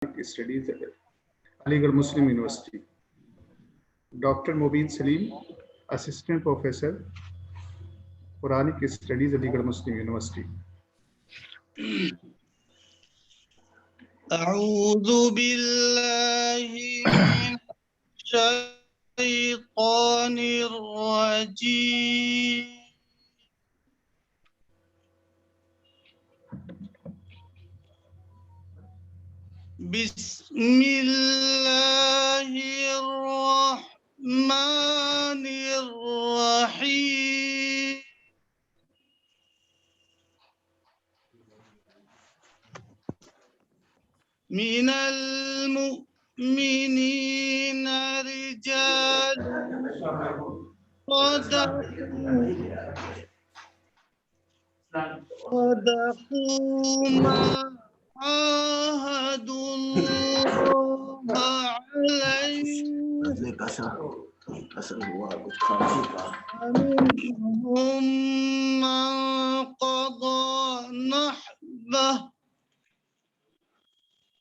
Studies at Aligarh Muslim University. Dr. Mobeen Salim, Assistant Professor, Quranic Studies, Aligarh Muslim University. أعوذ بالله من الشيطان الرجيم بسم الله الرحمن الرحيم من المؤمنين رجال صدقوا ما عاهدوا الله عليه ومنهم من قضى نحبه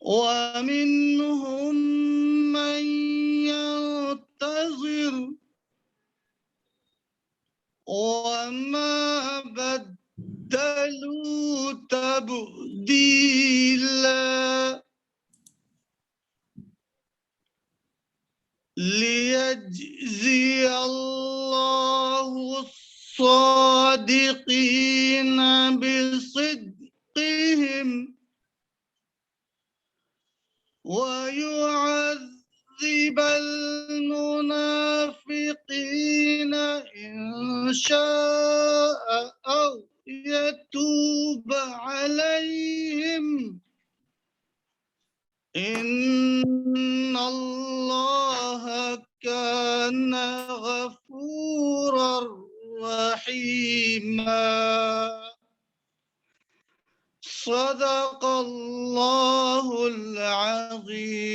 ومنهم من ينتظر وما بدلوا تبديلا ليجزي الله الصادقين بصدقهم ويعذب المنافقين إن شاء أو يتوب عليهم إن الله كان غفورا رحيما صدق الله العظيم.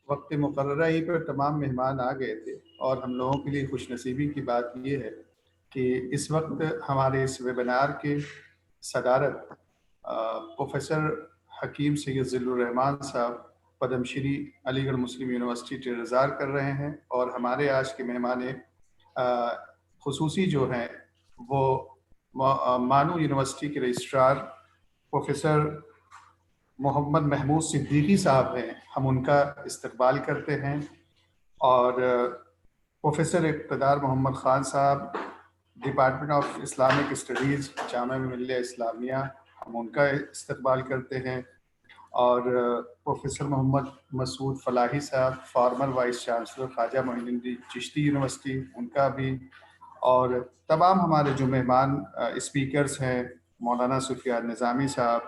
وقت مقررہ ہی پر تمام مہمان آ گئے تھے اور ہم لوگوں کے لیے خوش نصیبی کی بات یہ ہے کہ اس وقت ہمارے اس ویبینار کے صدارت پروفیسر حکیم سید ذل الرحمان صاحب پدم شری علی گڑھ مسلم یونیورسٹی ٹیرزار کر رہے ہیں، اور ہمارے آج کے مہمان خصوصی جو ہیں وہ مانو یونیورسٹی کے رجسٹرار پروفیسر محمد محمود صدیقی صاحب ہیں. ہم ان کا استقبال کرتے ہیں، اور پروفیسر اقتدار محمد خان صاحب department of Islamic studies Jamia Millia Islamia, ہم ان کا استقبال کرتے ہیں، اور پروفیسر محمد مسعود فلاحی صاحب فارمر وائس چانسلر خواجہ معین الدین چشتی یونیورسٹی، ان کا بھی، اور تمام ہمارے جو مہمان اسپیکرز ہیں مولانا سفیان نظامی صاحب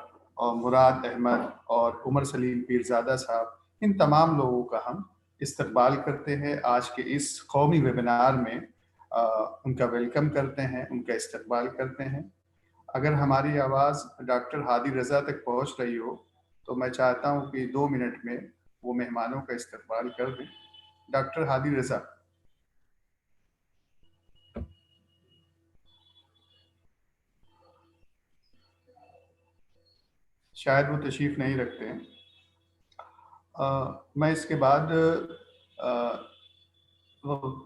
اور مراد احمد اور عمر سلیم پیرزادہ صاحب، ان تمام لوگوں کا ہم استقبال کرتے ہیں. آج کے اس قومی ویبینار میں ان کا ویلکم کرتے ہیں، ان کا استقبال کرتے ہیں. اگر ہماری آواز ڈاکٹر ہادی رضا تک پہنچ رہی ہو تو میں چاہتا ہوں کہ 2 منٹ میں وہ مہمانوں کا استقبال کر دیں. ڈاکٹر ہادی رضا. شاید وہ تشریف نہیں رکھتے ہیں. میں اس کے بعد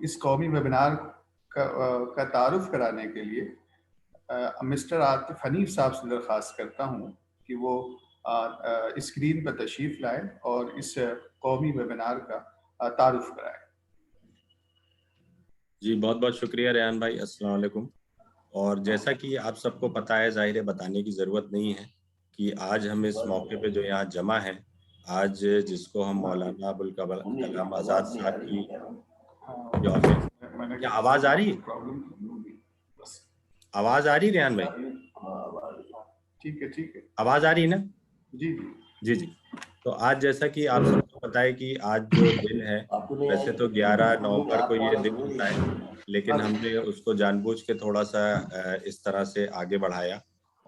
اس قومی ویبینار کا تعارف کرانے کے لیے مسٹر عاطف حنیف صاحب سے درخواست کرتا ہوں کہ وہ اسکرین پر تشریف لائیں اور اس قومی ویبینار کا تعارف کرائیں. جی بہت بہت شکریہ ریحان بھائی. السلام علیکم. اور جیسا کہ آپ سب کو پتہ ہے، ظاہر بتانے کی ضرورت نہیں ہے کہ آج ہم اس موقع پہ جو یہاں جمع ہیں، آج جس کو ہم مولانا ابوالکلام آزاد صاحب کی کیا آواز آ رہی ہے؟ آواز آ رہی ریحان بھائی؟ ٹھیک ہے آواز آ رہی ہے نا؟ جی جی جی. تو آج جیسا کہ آپ سب کو پتہ ہے کہ آج جو دن ہے، ویسے تو 11 نومبر کو یہ دن ہوتا ہے، لیکن ہم نے اس کو جان بوجھ کے تھوڑا سا اس طرح سے آگے بڑھایا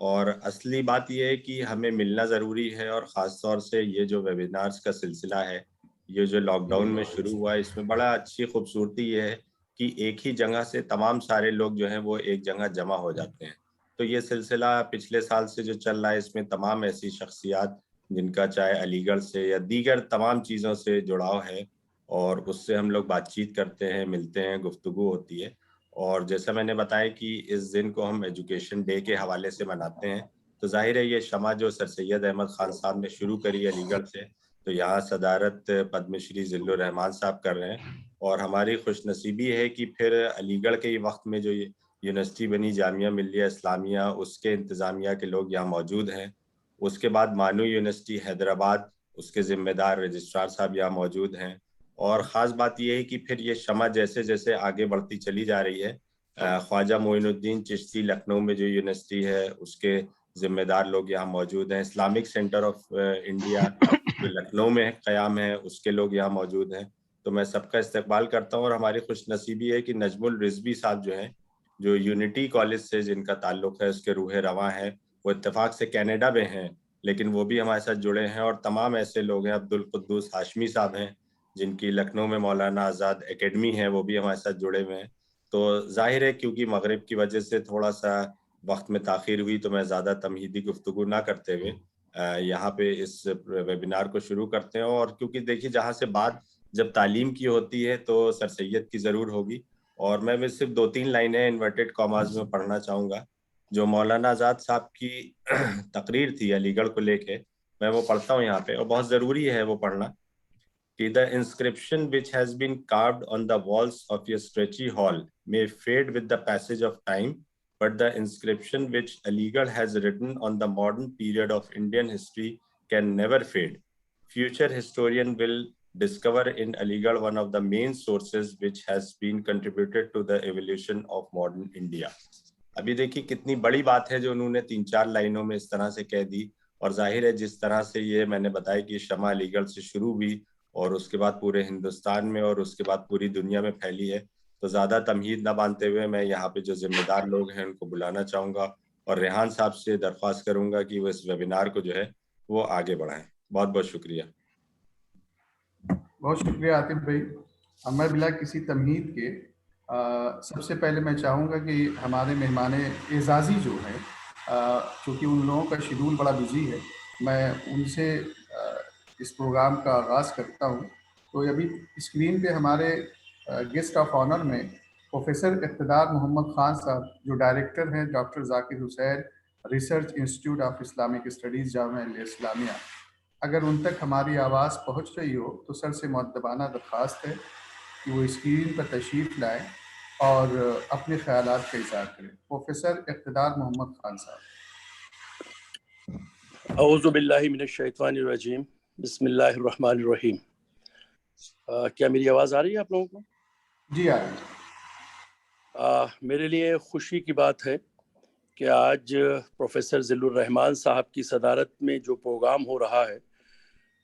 اور اصلی بات یہ ہے کہ ہمیں ملنا ضروری ہے، اور خاص طور سے یہ جو ویبینارز کا سلسلہ ہے، یہ جو لاک ڈاؤن میں شروع ہوا ہے، اس میں بڑا اچھی خوبصورتی یہ ہے کہ ایک ہی جگہ سے تمام سارے لوگ جو ہیں وہ ایک جگہ جمع ہو جاتے ہیں. تو یہ سلسلہ پچھلے سال سے جو چل رہا ہے، اس میں تمام ایسی شخصیات جن کا چاہے علی گڑھ سے یا دیگر تمام چیزوں سے جڑاؤ ہے، اور اس سے ہم لوگ بات چیت کرتے ہیں، ملتے ہیں، گفتگو ہوتی ہے. اور جیسا میں نے بتایا کہ اس دن کو ہم ایجوکیشن ڈے کے حوالے سے مناتے ہیں، تو ظاہر ہے یہ شمع جو سر سید احمد خان صاحب نے شروع کری علی گڑھ سے، تو یہاں صدارت پدم شری ذل الرحمان صاحب کر رہے ہیں. اور ہماری خوش نصیبی ہے کہ پھر علی گڑھ کے ہی وقت میں جو یونیورسٹی بنی جامعہ ملیہ اسلامیہ، اس کے انتظامیہ کے لوگ یہاں موجود ہیں. اس کے بعد مانو یونیورسٹی حیدرآباد، اس کے ذمہ دار رجسٹرار صاحب یہاں موجود ہیں. اور خاص بات یہ ہے کہ پھر یہ شمع جیسے جیسے آگے بڑھتی چلی جا رہی ہے، خواجہ معین الدین چشتی لکھنؤ میں جو یونیورسٹی ہے، اس کے ذمہ دار لوگ یہاں موجود ہیں. اسلامک سینٹر آف انڈیا جو لکھنؤ میں قیام ہے، اس کے لوگ یہاں موجود ہیں. تو میں سب کا استقبال کرتا ہوں. اور ہماری خوش نصیبی ہے کہ نجم الرضوی صاحب جو ہیں، جو یونٹی کالج سے جن کا تعلق ہے، اس کے روح رواں ہیں، وہ اتفاق سے کینیڈا میں ہیں لیکن وہ بھی ہمارے ساتھ جڑے ہیں. اور تمام ایسے لوگ ہیں، عبدالقدوس ہاشمی صاحب ہیں جن کی لکھنؤ میں مولانا آزاد اکیڈمی ہے، وہ بھی ہمارے ساتھ جڑے ہوئے ہیں. تو ظاہر ہے کیونکہ مغرب کی وجہ سے تھوڑا سا وقت میں تاخیر ہوئی، تو میں زیادہ تمہیدی گفتگو نہ کرتے ہوئے یہاں پہ اس ویبینار کو شروع کرتے ہیں. اور کیونکہ دیکھیے جہاں سے بات جب تعلیم کی ہوتی ہے تو سر سید کی ضرور ہوگی. اور میں صرف 2-3 لائنیں انورٹڈ کاماز میں پڑھنا چاہوں گا جو مولانا آزاد صاحب کی تقریر تھی علی گڑھ کو لے کے. میں وہ پڑھتا ہوں یہاں پہ، اور بہت ضروری ہے وہ پڑھنا. کہ the inscription which has been carved on the walls of your stretchy hall may fade with the passage of time, but the inscription which Aligarh has written on the modern period of Indian history can never fade. Future historian will discover in Aligarh one of the main sources which has been contributed to the evolution of modern India. ابھی دیکھیے کتنی بڑی بات ہے جو انہوں نے 3-4 لائنوں میں اس طرح سے کہہ دی. اور ظاہر ہے جس طرح سے یہ میں نے بتایا کہ شمع علی گڑھ سے شروع ہوئی اور اس کے بعد پورے ہندوستان میں اور اس کے بعد پوری دنیا میں پھیلی ہے، تو زیادہ تمہید نہ باندھتے ہوئے میں یہاں پہ جو ذمہ دار لوگ ہیں ان کو بلانا چاہوں گا، اور ریحان صاحب سے درخواست کروں گا کہ وہ اس ویبینار کو جو ہے وہ آگے بڑھائیں. بہت بہت شکریہ. بہت شکریہ عاطف بھائی. میں بلا کسی تمہید کے سب سے پہلے میں چاہوں گا کہ ہمارے مہمان اعزازی جو ہیں، چونکہ ان لوگوں کا شیڈول بڑا بزی ہے، میں ان سے اس پروگرام کا آغاز کرتا ہوں. تو ابھی اسکرین پہ ہمارے گیسٹ آف آنر میں پروفیسر اقتدار محمد خان صاحب، جو ڈائریکٹر ہیں doctor Zakir Hussain research institute of Islamic studies Jamia Islamia. اگر ان تک ہماری آواز پہنچ رہی ہو تو سر سے مؤدبانہ درخواست ہے کہ وہ اسکرین پر تشریف لائیں اور اپنے خیالات کا اظہار کریں. پروفیسر اقتدار محمد خان صاحب. اعوذ باللہ من الشیطان الرجیم، بسم اللہ الرحمن الرحیم. کیا میری آواز آ رہی ہے آپ لوگوں کو؟ جی آ رہی ہے. میرے لیے خوشی کی بات ہے کہ آج پروفیسر ذل الرحمان صاحب کی صدارت میں جو پروگرام ہو رہا ہے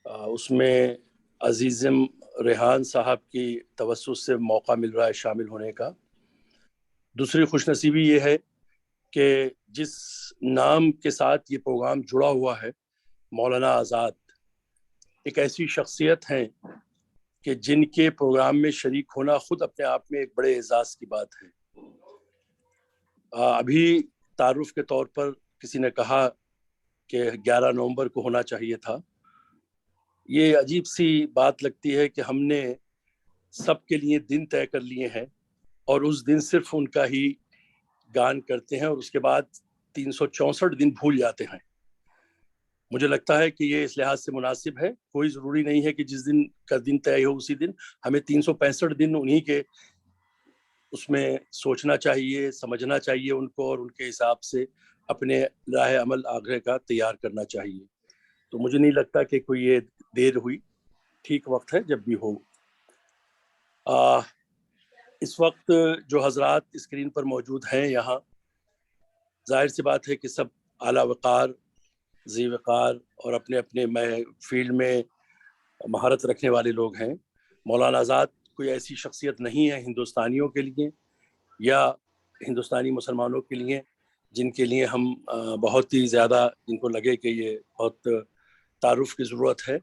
اس میں عزیزم ریحان صاحب کی توسط سے موقع مل رہا ہے شامل ہونے کا. دوسری خوش نصیبی یہ ہے کہ جس نام کے ساتھ یہ پروگرام جڑا ہوا ہے، مولانا آزاد ایک ایسی شخصیت ہیں کہ جن کے پروگرام میں شریک ہونا خود اپنے آپ میں ایک بڑے اعزاز کی بات ہے. ابھی تعارف کے طور پر کسی نے کہا کہ 11 نومبر کو ہونا چاہیے تھا. یہ عجیب سی بات لگتی ہے کہ ہم نے سب کے لیے دن طے کر لیے ہیں اور اس دن صرف ان کا ہی گان کرتے ہیں اور اس کے بعد 364 دن بھول جاتے ہیں. مجھے لگتا ہے کہ یہ اس لحاظ سے مناسب ہے. کوئی ضروری نہیں ہے کہ جس دن کا دن طے ہو اسی دن، ہمیں 365 دن انہی کے اس میں سوچنا چاہیے، سمجھنا چاہیے ان کو، اور ان کے حساب سے اپنے راہ عمل آگے کا تیار کرنا چاہیے. تو مجھے نہیں لگتا کہ کوئی یہ دیر ہوئی، ٹھیک وقت ہے جب بھی ہو. اس وقت جو حضرات اسکرین پر موجود ہیں یہاں، ظاہر سی بات ہے کہ سب اعلیٰ وقار، ذی وقار اور اپنے اپنے فیلڈ میں مہارت رکھنے والے لوگ ہیں. مولانا آزاد کوئی ایسی شخصیت نہیں ہے ہندوستانیوں کے لیے یا ہندوستانی مسلمانوں کے لیے جن کے لیے ہم بہت ہی زیادہ جن کو لگے کہ یہ بہت تعارف کی ضرورت ہے.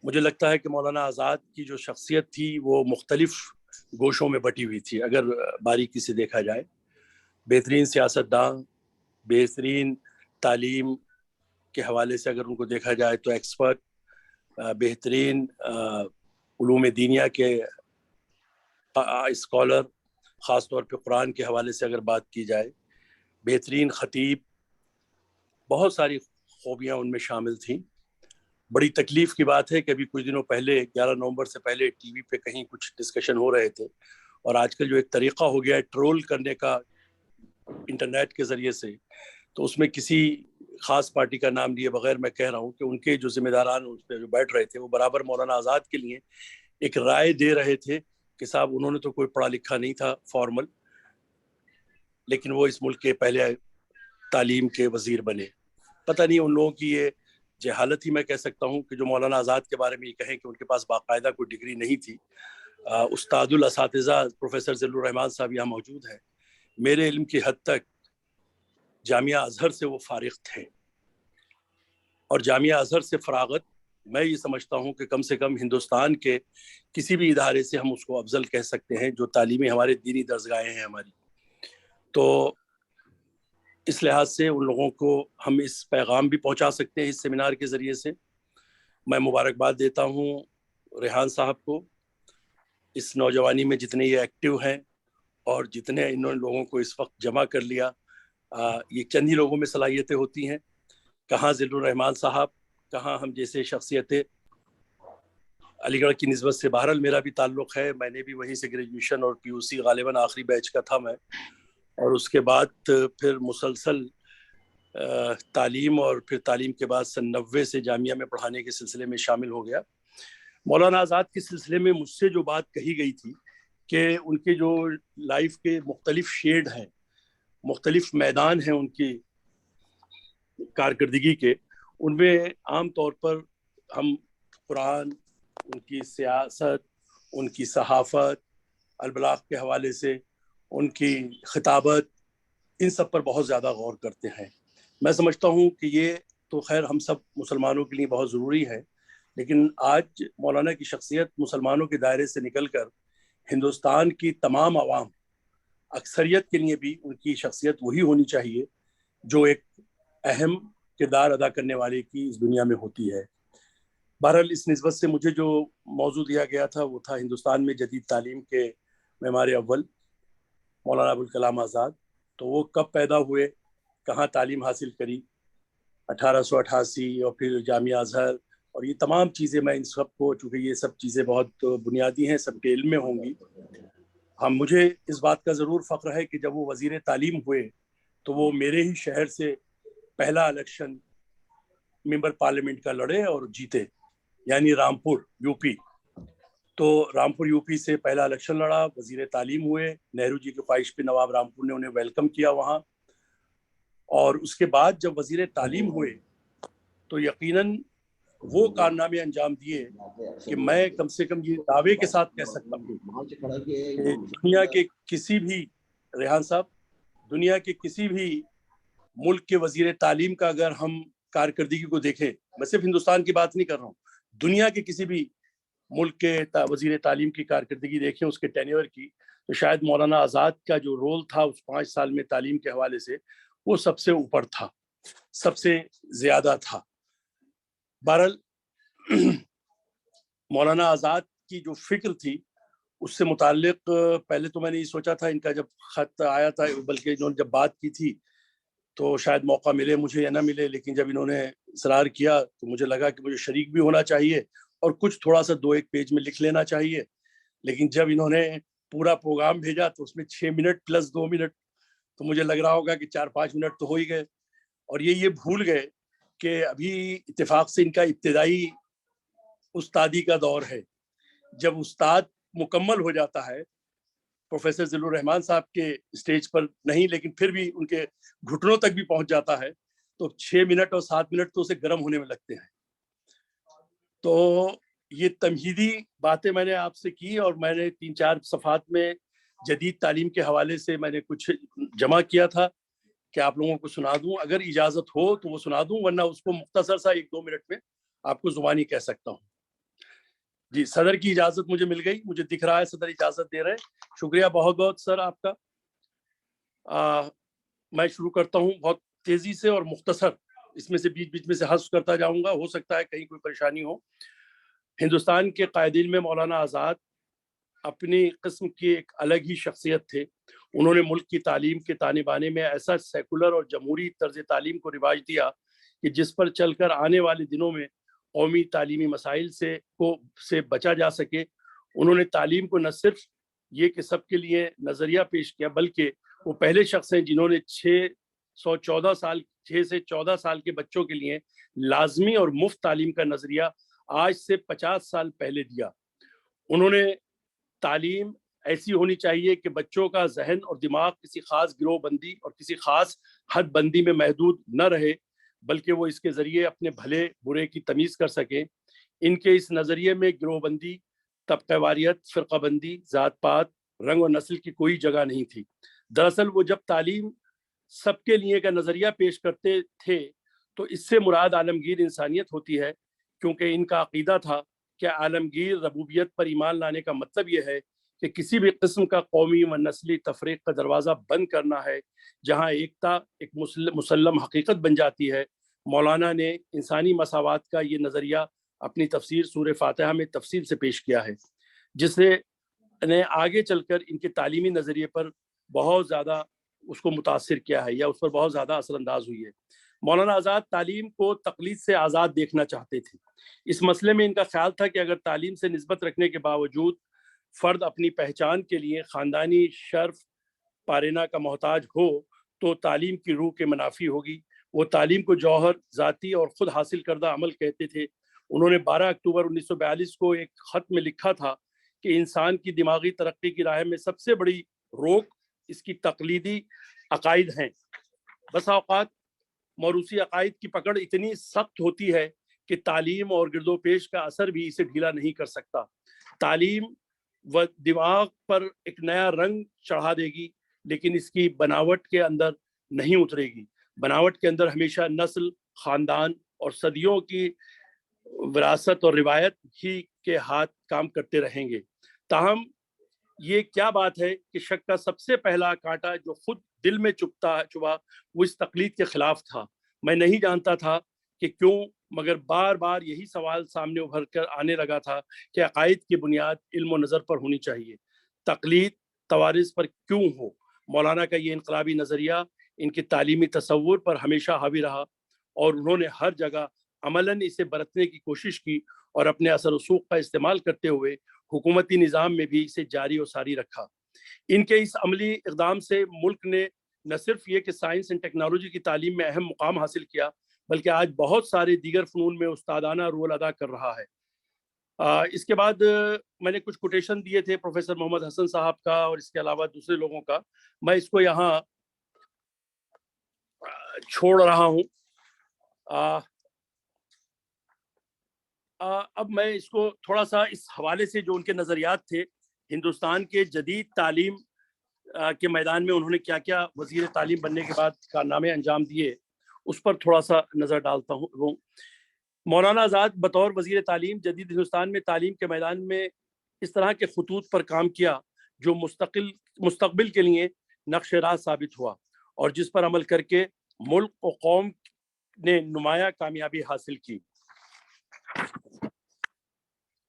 مجھے لگتا ہے کہ مولانا آزاد کی جو شخصیت تھی وہ مختلف گوشوں میں بٹی ہوئی تھی اگر باریکی سے دیکھا جائے. بہترین سیاستداں، بہترین تعلیم کے حوالے سے اگر ان کو دیکھا جائے تو ایکسپرٹ، بہترین علوم دینیا کے اسکالر، خاص طور پہ قرآن کے حوالے سے اگر بات کی جائے، بہترین خطیب، بہت ساری خوبیاں ان میں شامل تھیں. بڑی تکلیف کی بات ہے کہ ابھی کچھ دنوں پہلے 11 نومبر سے پہلے ٹی وی پہ کہیں کچھ ڈسکشن ہو رہے تھے، اور آج کل جو ایک طریقہ ہو گیا ہے ٹرول کرنے کا انٹرنیٹ کے ذریعے سے، تو اس میں کسی خاص پارٹی کا نام لیے بغیر میں کہہ رہا ہوں کہ ان کے جو ذمہ داران اس پہ جو بیٹھ رہے تھے وہ برابر مولانا آزاد کے لیے ایک رائے دے رہے تھے کہ صاحب انہوں نے تو کوئی پڑھا لکھا نہیں تھا فارمل، لیکن وہ اس ملک کے پہلے تعلیم کے وزیر بنے. پتہ نہیں ان لوگوں کی یہ جہالت ہی میں کہہ سکتا ہوں کہ جو مولانا آزاد کے بارے میں یہ کہیں کہ ان کے پاس باقاعدہ کوئی ڈگری نہیں تھی. استاد الاساتذہ پروفیسر ذل الرحمان صاحب یہاں موجود ہیں. میرے علم کی حد تک جامعہ ازہر سے وہ فارغ تھے، اور جامعہ ازہر سے فراغت میں یہ سمجھتا ہوں کہ کم سے کم ہندوستان کے کسی بھی ادارے سے ہم اس کو افضل کہہ سکتے ہیں جو تعلیمی ہمارے دینی درسگاہیں ہیں ہماری. تو اس لحاظ سے ان لوگوں کو ہم اس پیغام بھی پہنچا سکتے ہیں اس سیمینار کے ذریعے سے. میں مبارکباد دیتا ہوں ریحان صاحب کو، اس نوجوانی میں جتنے یہ ایکٹیو ہیں اور جتنے انہوں نے لوگوں کو اس وقت جمع کر لیا. یہ چند ہی لوگوں میں صلاحیتیں ہوتی ہیں، کہاں ذل الرحمان صاحب، کہاں ہم جیسے شخصیتیں. علی گڑھ کی نسبت سے بہرحال میرا بھی تعلق ہے، میں نے بھی وہیں سے گریجویشن اور پی یو سی غالباً آخری بیچ کا تھا میں، اور اس کے بعد پھر مسلسل تعلیم، اور پھر تعلیم کے بعد سن 90 سے جامعہ میں پڑھانے کے سلسلے میں شامل ہو گیا. مولانا آزاد کے سلسلے میں مجھ سے جو بات کہی گئی تھی کہ ان کے جو لائف کے مختلف شیڈ ہیں، مختلف میدان ہیں ان کی کارکردگی کے، ان میں عام طور پر ہم قرآن، ان کی سیاست، ان کی صحافت، البلاغ کے حوالے سے ان کی خطابت، ان سب پر بہت زیادہ غور کرتے ہیں. میں سمجھتا ہوں کہ یہ تو خیر ہم سب مسلمانوں کے لیے بہت ضروری ہے، لیکن آج مولانا کی شخصیت مسلمانوں کے دائرے سے نکل کر ہندوستان کی تمام عوام، اکثریت کے لیے بھی ان کی شخصیت وہی ہونی چاہیے جو ایک اہم کردار ادا کرنے والے کی اس دنیا میں ہوتی ہے. بہرحال اس نسبت سے مجھے جو موضوع دیا گیا تھا وہ تھا ہندوستان میں جدید تعلیم کے معمار اول مولانا ابوالکلام آزاد. تو وہ کب پیدا ہوئے، کہاں تعلیم حاصل کری، 1888 اور پھر جامعہ ازہر، اور یہ تمام چیزیں میں ان سب کو، چونکہ یہ سب چیزیں بہت بنیادی ہیں، سب کے علم میں ہوں گی. مجھے اس بات کا ضرور فخر ہے کہ جب وہ وزیر تعلیم ہوئے تو وہ میرے ہی شہر سے پہلا الیکشن ممبر پارلیمنٹ کا لڑے اور جیتے، یعنی رامپور یو پی. تو رامپور یو پی سے پہلا الیکشن لڑا، وزیر تعلیم ہوئے. نہرو جی کی خواہش پہ نواب رامپور نے انہیں ویلکم کیا وہاں، اور اس کے بعد جب وزیر تعلیم ہوئے تو یقیناً وہ کارنامے انجام دیے کہ میں کم سے کم یہ دعوے کے ساتھ کہہ سکتا ہوں کہ دنیا کے کسی بھی، ریحان صاحب، دنیا کے کسی بھی ملک کے وزیر تعلیم کا اگر ہم کارکردگی کو دیکھیں، میں صرف ہندوستان کی بات نہیں کر رہا ہوں، دنیا کے کسی بھی ملک کے وزیر تعلیم کی کارکردگی دیکھیں اس کے ٹینیور کی، تو شاید مولانا آزاد کا جو رول تھا اس 5 سال میں تعلیم کے حوالے سے وہ سب سے اوپر تھا، سب سے زیادہ تھا. بہرحال مولانا آزاد کی جو فکر تھی اس سے متعلق پہلے تو میں نے یہ سوچا تھا، ان کا جب خط آیا تھا، بلکہ انہوں نے جب بات کی تھی تو شاید موقع ملے مجھے یا نہ ملے، لیکن جب انہوں نے اصرار کیا تو مجھے لگا کہ مجھے شریک بھی ہونا چاہیے اور کچھ تھوڑا سا 2-1 پیج میں لکھ لینا چاہیے. لیکن جب انہوں نے پورا پروگرام بھیجا تو اس میں 6 منٹ پلس 2 منٹ، تو مجھے لگ رہا ہوگا کہ 4-5 منٹ تو ہو ہی گئے، اور یہ بھول گئے کہ ابھی اتفاق سے ان کا ابتدائی استادی کا دور ہے. جب استاد مکمل ہو جاتا ہے، پروفیسر ذل الرحمان صاحب کے اسٹیج پر نہیں لیکن پھر بھی ان کے گھٹنوں تک بھی پہنچ جاتا ہے، تو 6 منٹ اور 7 منٹ تو اسے گرم ہونے میں لگتے ہیں. تو یہ تمہیدی باتیں میں نے آپ سے کی، اور میں نے 3-4 صفحات میں جدید تعلیم کے حوالے سے میں نے کچھ جمع کیا تھا کہ آپ لوگوں کو سنا دوں، اگر اجازت ہو تو وہ سنا دوں، ورنہ اس کو مختصر سا 1-2 منٹ میں آپ کو زبانی کہہ سکتا ہوں۔ جی، صدر کی اجازت مجھے مل گئی، مجھے دکھ رہا ہے صدر اجازت دے رہے ہیں، شکریہ بہت بہت سر آپ کا۔ میں شروع کرتا ہوں بہت تیزی سے اور مختصر، اس میں سے بیچ میں سے حذف کرتا جاؤں گا، ہو سکتا ہے کہیں کوئی پریشانی ہو۔ ہندوستان کے قائدین میں مولانا آزاد اپنی قسم کی ایک الگ ہی شخصیت تھے۔ انہوں نے ملک کی تعلیم کے تانے بانے میں ایسا سیکولر اور جمہوری طرز تعلیم کو رواج دیا کہ جس پر چل کر آنے والے دنوں میں قومی تعلیمی مسائل سے بچا جا سکے۔ انہوں نے تعلیم کو نہ صرف یہ کہ سب کے لیے نظریہ پیش کیا، بلکہ وہ پہلے شخص ہیں جنہوں نے 6 سے 14 سال کے بچوں کے لیے لازمی اور مفت تعلیم کا نظریہ آج سے 50 سال پہلے دیا۔ انہوں نے تعلیم ایسی ہونی چاہیے کہ بچوں کا ذہن اور دماغ کسی خاص گروہ بندی اور کسی خاص حد بندی میں محدود نہ رہے، بلکہ وہ اس کے ذریعے اپنے بھلے برے کی تمیز کر سکیں۔ ان کے اس نظریے میں گروہ بندی، طبقہ واریت، فرقہ بندی، ذات پات، رنگ اور نسل کی کوئی جگہ نہیں تھی۔ دراصل وہ جب تعلیم سب کے لیے کا نظریہ پیش کرتے تھے تو اس سے مراد عالمگیر انسانیت ہوتی ہے، کیونکہ ان کا عقیدہ تھا کہ عالمگیر ربوبیت پر ایمان لانے کا مطلب یہ ہے کہ کسی بھی قسم کا قومی و نسلی تفریق کا دروازہ بند کرنا ہے، جہاں ایکتا ایک مسلم حقیقت بن جاتی ہے۔ مولانا نے انسانی مساوات کا یہ نظریہ اپنی تفسیر سورہ فاتحہ میں تفصیل سے پیش کیا ہے، جس نے آگے چل کر ان کے تعلیمی نظریے پر بہت زیادہ اس کو متاثر کیا ہے یا اس پر بہت زیادہ اثر انداز ہوئی ہے۔ مولانا آزاد تعلیم کو تقلید سے آزاد دیکھنا چاہتے تھے۔ اس مسئلے میں ان کا خیال تھا کہ اگر تعلیم سے نسبت رکھنے کے باوجود فرد اپنی پہچان کے لیے خاندانی شرف پارینا کا محتاج ہو تو تعلیم کی روح کے منافی ہوگی۔ وہ تعلیم کو جوہر، ذاتی اور خود حاصل کردہ عمل کہتے تھے۔ انہوں نے 12 اکتوبر 1942 کو ایک خط میں لکھا تھا کہ انسان کی دماغی ترقی کی راہ میں سب سے بڑی روک اس کی تقلیدی عقائد ہیں۔ بس اوقات موروثی عقائد کی پکڑ اتنی سخت ہوتی ہے کہ تعلیم اور گرد و پیش کا اثر بھی اسے ڈھیلا نہیں کر سکتا۔ تعلیم و دماغ پر ایک نیا رنگ چڑھا دے گی، لیکن اس کی بناوٹ کے اندر نہیں اترے گی۔ بناوٹ کے اندر ہمیشہ نسل، خاندان اور صدیوں کی وراثت اور روایت ہی کے ہاتھ کام کرتے رہیں گے۔ تاہم یہ کیا بات ہے کہ شک کا سب سے پہلا کانٹا جو خود دل میں چبھا وہ اس تقلید کے خلاف تھا۔ میں نہیں جانتا تھا کہ کیوں، مگر بار بار یہی سوال سامنے ابھر کر آنے لگا تھا کہ عقائد کی بنیاد علم و نظر پر ہونی چاہیے، تقلید توارث پر کیوں ہو۔ مولانا کا یہ انقلابی نظریہ ان کے تعلیمی تصور پر ہمیشہ حاوی رہا اور انہوں نے ہر جگہ عملاً اسے برتنے کی کوشش کی اور اپنے اثر و رسوخ کا استعمال کرتے ہوئے حکومتی نظام میں بھی اسے جاری و ساری رکھا۔ ان کے اس عملی اقدام سے ملک نے نہ صرف یہ کہ سائنس اینڈ ٹیکنالوجی کی تعلیم میں اہم مقام حاصل کیا، بلکہ آج بہت سارے دیگر فنون میں استادانہ رول ادا کر رہا ہے۔ اس کے بعد میں نے کچھ کوٹیشن دیے تھے پروفیسر محمد حسن صاحب کا اور اس کے علاوہ دوسرے لوگوں کا، میں اس کو یہاں چھوڑ رہا ہوں۔ اب میں اس کو تھوڑا سا اس حوالے سے جو ان کے نظریات تھے ہندوستان کے جدید تعلیم کے میدان میں انہوں نے کیا کیا وزیر تعلیم بننے کے بعد کارنامے انجام دیے، اس پر تھوڑا سا نظر ڈالتا ہوں۔ مولانا آزاد بطور وزیر تعلیم جدید ہندوستان میں تعلیم کے میدان میں اس طرح کے خطوط پر کام کیا جو مستقبل کے لیے نقش راہ ثابت ہوا اور جس پر عمل کر کے ملک و قوم نے نمایاں کامیابی حاصل کی۔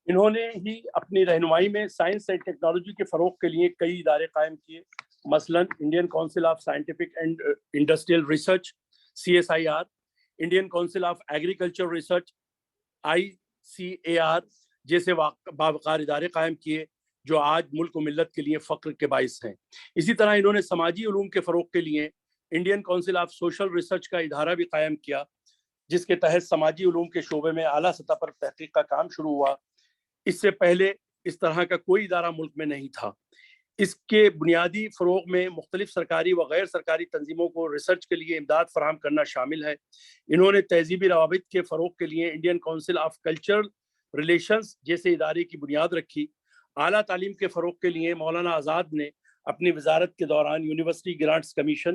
انہوں نے ہی اپنی رہنمائی میں سائنس اینڈ ٹیکنالوجی کے فروغ کے لیے کئی ادارے قائم کیے، مثلاً Indian council of scientific and industrial research CSIR، Indian council of agriculture research ICAR جیسے باوقار ادارے قائم کیے جو آج ملک و ملت کے لیے فخر کے باعث ہیں۔ اسی طرح انہوں نے سماجی علوم کے فروغ کے لیے Indian council of social research کا ادارہ بھی قائم کیا، جس کے تحت سماجی علوم کے شعبے میں اعلیٰ سطح پر تحقیق کا کام شروع ہوا۔ اس سے پہلے اس طرح کا کوئی ادارہ ملک میں نہیں تھا۔ اس کے بنیادی فروغ میں مختلف سرکاری و غیر سرکاری تنظیموں کو ریسرچ کے لیے امداد فراہم کرنا شامل ہے۔ انہوں نے تہذیبی روابط کے فروغ کے لیے Indian council of cultural relations جیسے ادارے کی بنیاد رکھی۔ اعلیٰ تعلیم کے فروغ کے لیے مولانا آزاد نے اپنی وزارت کے دوران یونیورسٹی گرانٹس کمیشن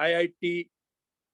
IIT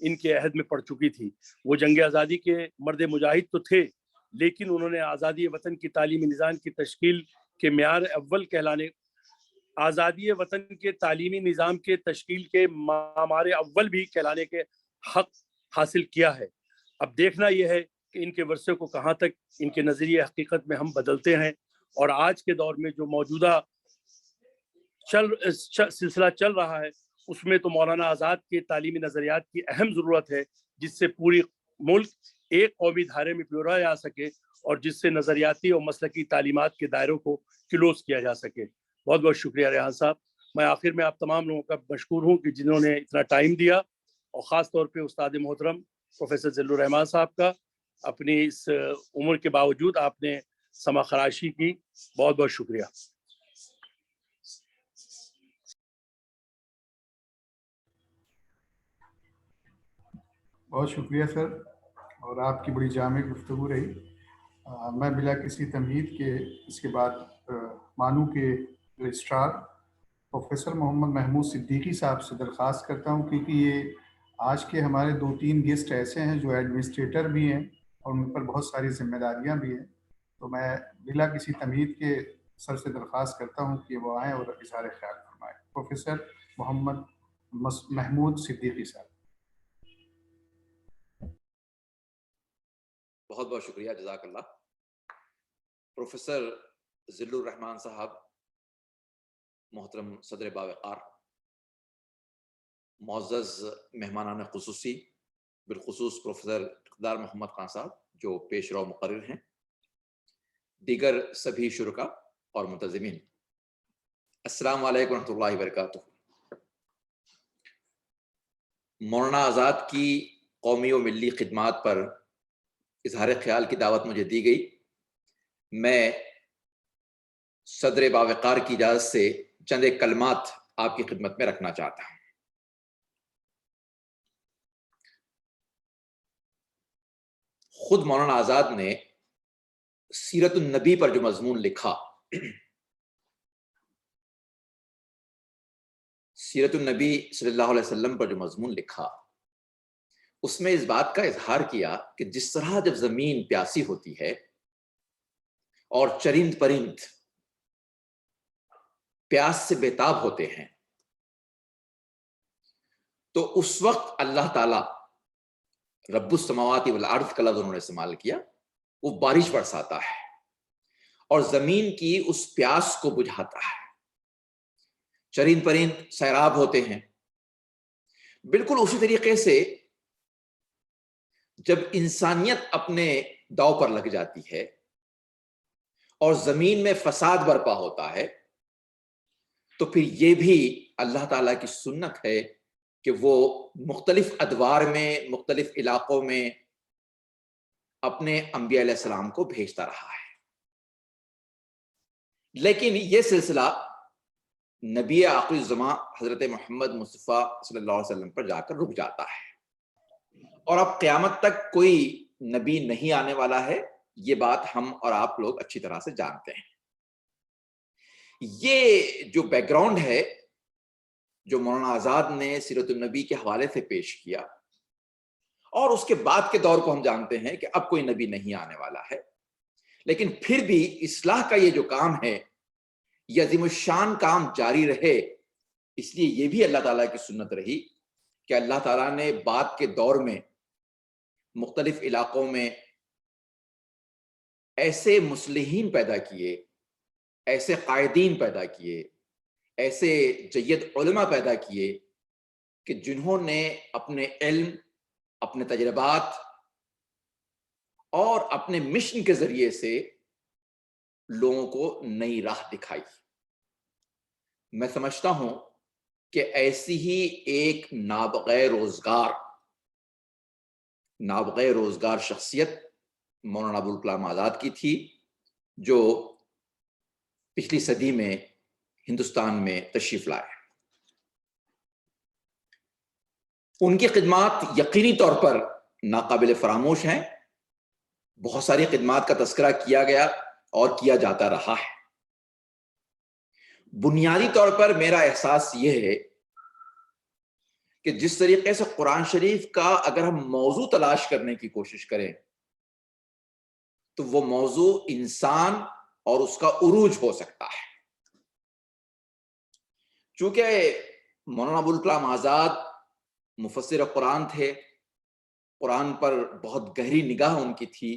ان کے عہد میں پڑ چکی تھی. وہ جنگ آزادی کے مرد مجاہد تو تھے، لیکن انہوں نے آزادی وطن کی تعلیمی نظام کی تشکیل کے معیار اول کہلانے، آزادی وطن کے تعلیمی نظام کے تشکیل کے معمار اول بھی کہلانے کے حق حاصل کیا ہے. اب دیکھنا یہ ہے کہ ان کے ورثے کو کہاں تک ان کے نظریے حقیقت میں ہم بدلتے ہیں. اور آج کے دور میں جو موجودہ سلسلہ چل رہا ہے اس میں تو مولانا آزاد کے تعلیمی نظریات کی اہم ضرورت ہے، جس سے پوری ملک ایک قومی دھارے میں پیرویا جا سکے اور جس سے نظریاتی اور مسلکی تعلیمات کے دائروں کو کلوز کیا جا سکے. بہت بہت شکریہ ریحان صاحب. میں آخر میں آپ تمام لوگوں کا مشکور ہوں کہ جنہوں نے اتنا ٹائم دیا، اور خاص طور پہ استاد محترم پروفیسر ذل الرحمان صاحب کا. اپنی اس عمر کے باوجود آپ نے سما خراشی کی. بہت بہت شکریہ. بہت شکریہ سر، اور آپ کی بڑی جامع گفتگو رہی. میں بلا کسی تمہید کے اس کے بعد مانو کے رجسٹرار پروفیسر محمد محمود صدیقی صاحب سے درخواست کرتا ہوں، کیونکہ یہ آج کے ہمارے 2-3 گیسٹ ایسے ہیں جو ایڈمنسٹریٹر بھی ہیں اور ان پر بہت ساری ذمہ داریاں بھی ہیں. تو میں بلا کسی تمہید کے سر سے درخواست کرتا ہوں کہ وہ آئیں اور اظہار خیال فرمائیں. پروفیسر محمد محمود صدیقی صاحب. بہت بہت شکریہ، جزاک اللہ. پروفیسر ذل الرحمان صاحب، محترم صدر باوقار، معزز مہمانان خصوصی، بالخصوص پروفیسر اقتدار محمد خان صاحب جو پیش رو مقرر ہیں، دیگر سبھی شرکا اور منتظمین، السلام علیکم ورحمۃ اللہ وبرکاتہ. مولانا آزاد کی قومی و ملی خدمات پر اظہار خیال کی دعوت مجھے دی گئی. میں صدر باوقار کی اجازت سے چند ایک کلمات آپ کی خدمت میں رکھنا چاہتا ہوں. خود مولانا آزاد نے سیرت النبی پر جو مضمون لکھا، سیرت النبی صلی اللہ علیہ وسلم پر جو مضمون لکھا، اس میں اس بات کا اظہار کیا کہ جس طرح جب زمین پیاسی ہوتی ہے اور چرند پرند پیاس سے بےتاب ہوتے ہیں، تو اس وقت اللہ تعالی رب السماوات والارض کا لفظ انہوں نے استعمال کیا، وہ بارش برساتا ہے اور زمین کی اس پیاس کو بجھاتا ہے. چرند پرند سیراب ہوتے ہیں. بالکل اسی طریقے سے جب انسانیت اپنے داؤ پر لگ جاتی ہے اور زمین میں فساد برپا ہوتا ہے، تو پھر یہ بھی اللہ تعالیٰ کی سنت ہے کہ وہ مختلف ادوار میں، مختلف علاقوں میں اپنے انبیاء علیہ السلام کو بھیجتا رہا ہے. لیکن یہ سلسلہ نبی آخر الزماں حضرت محمد مصطفیٰ صلی اللہ علیہ وسلم پر جا کر رک جاتا ہے، اور اب قیامت تک کوئی نبی نہیں آنے والا ہے. یہ بات ہم اور آپ لوگ اچھی طرح سے جانتے ہیں. یہ جو بیک گراؤنڈ ہے جو مولانا آزاد نے سیرت النبی کے حوالے سے پیش کیا، اور اس کے بعد کے دور کو ہم جانتے ہیں کہ اب کوئی نبی نہیں آنے والا ہے، لیکن پھر بھی اصلاح کا یہ جو کام ہے یہ عظیم الشان کام جاری رہے. اس لیے یہ بھی اللہ تعالیٰ کی سنت رہی کہ اللہ تعالیٰ نے بعد کے دور میں مختلف علاقوں میں ایسے مصلحین پیدا کیے، ایسے قائدین پیدا کیے، ایسے جید علماء پیدا کیے کہ جنہوں نے اپنے علم، اپنے تجربات اور اپنے مشن کے ذریعے سے لوگوں کو نئی راہ دکھائی. میں سمجھتا ہوں کہ ایسی ہی ایک نابغہ روزگار شخصیت مولانا ابوالکلام آزاد کی تھی، جو پچھلی صدی میں ہندوستان میں تشریف لائے. ان کی خدمات یقینی طور پر ناقابل فراموش ہیں. بہت ساری خدمات کا تذکرہ کیا گیا اور کیا جاتا رہا ہے. بنیادی طور پر میرا احساس یہ ہے کہ جس طریقے سے قرآن شریف کا اگر ہم موضوع تلاش کرنے کی کوشش کریں تو وہ موضوع انسان اور اس کا عروج ہو سکتا ہے. چونکہ مولانا ابوالکلام آزاد مفسر قرآن تھے، قرآن پر بہت گہری نگاہ ان کی تھی،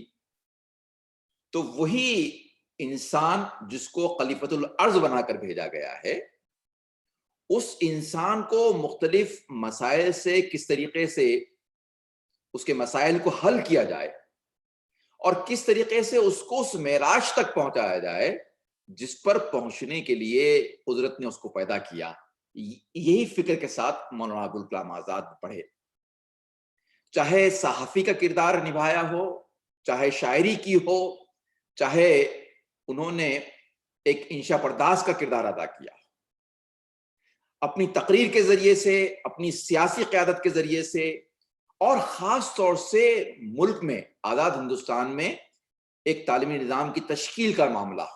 تو وہی انسان جس کو خلیفۃ الارض بنا کر بھیجا گیا ہے، اس انسان کو مختلف مسائل سے کس طریقے سے اس کے مسائل کو حل کیا جائے اور کس طریقے سے اس کو اس معراج تک پہنچایا جائے جس پر پہنچنے کے لیے قدرت نے اس کو پیدا کیا. یہی فکر کے ساتھ مولانا ابوالکلام آزاد پڑھے. چاہے صحافی کا کردار نبھایا ہو، چاہے شاعری کی ہو، چاہے انہوں نے ایک انشا پرداز کا کردار ادا کیا، اپنی تقریر کے ذریعے سے، اپنی سیاسی قیادت کے ذریعے سے، اور خاص طور سے ملک میں آزاد ہندوستان میں ایک تعلیمی نظام کی تشکیل کا معاملہ،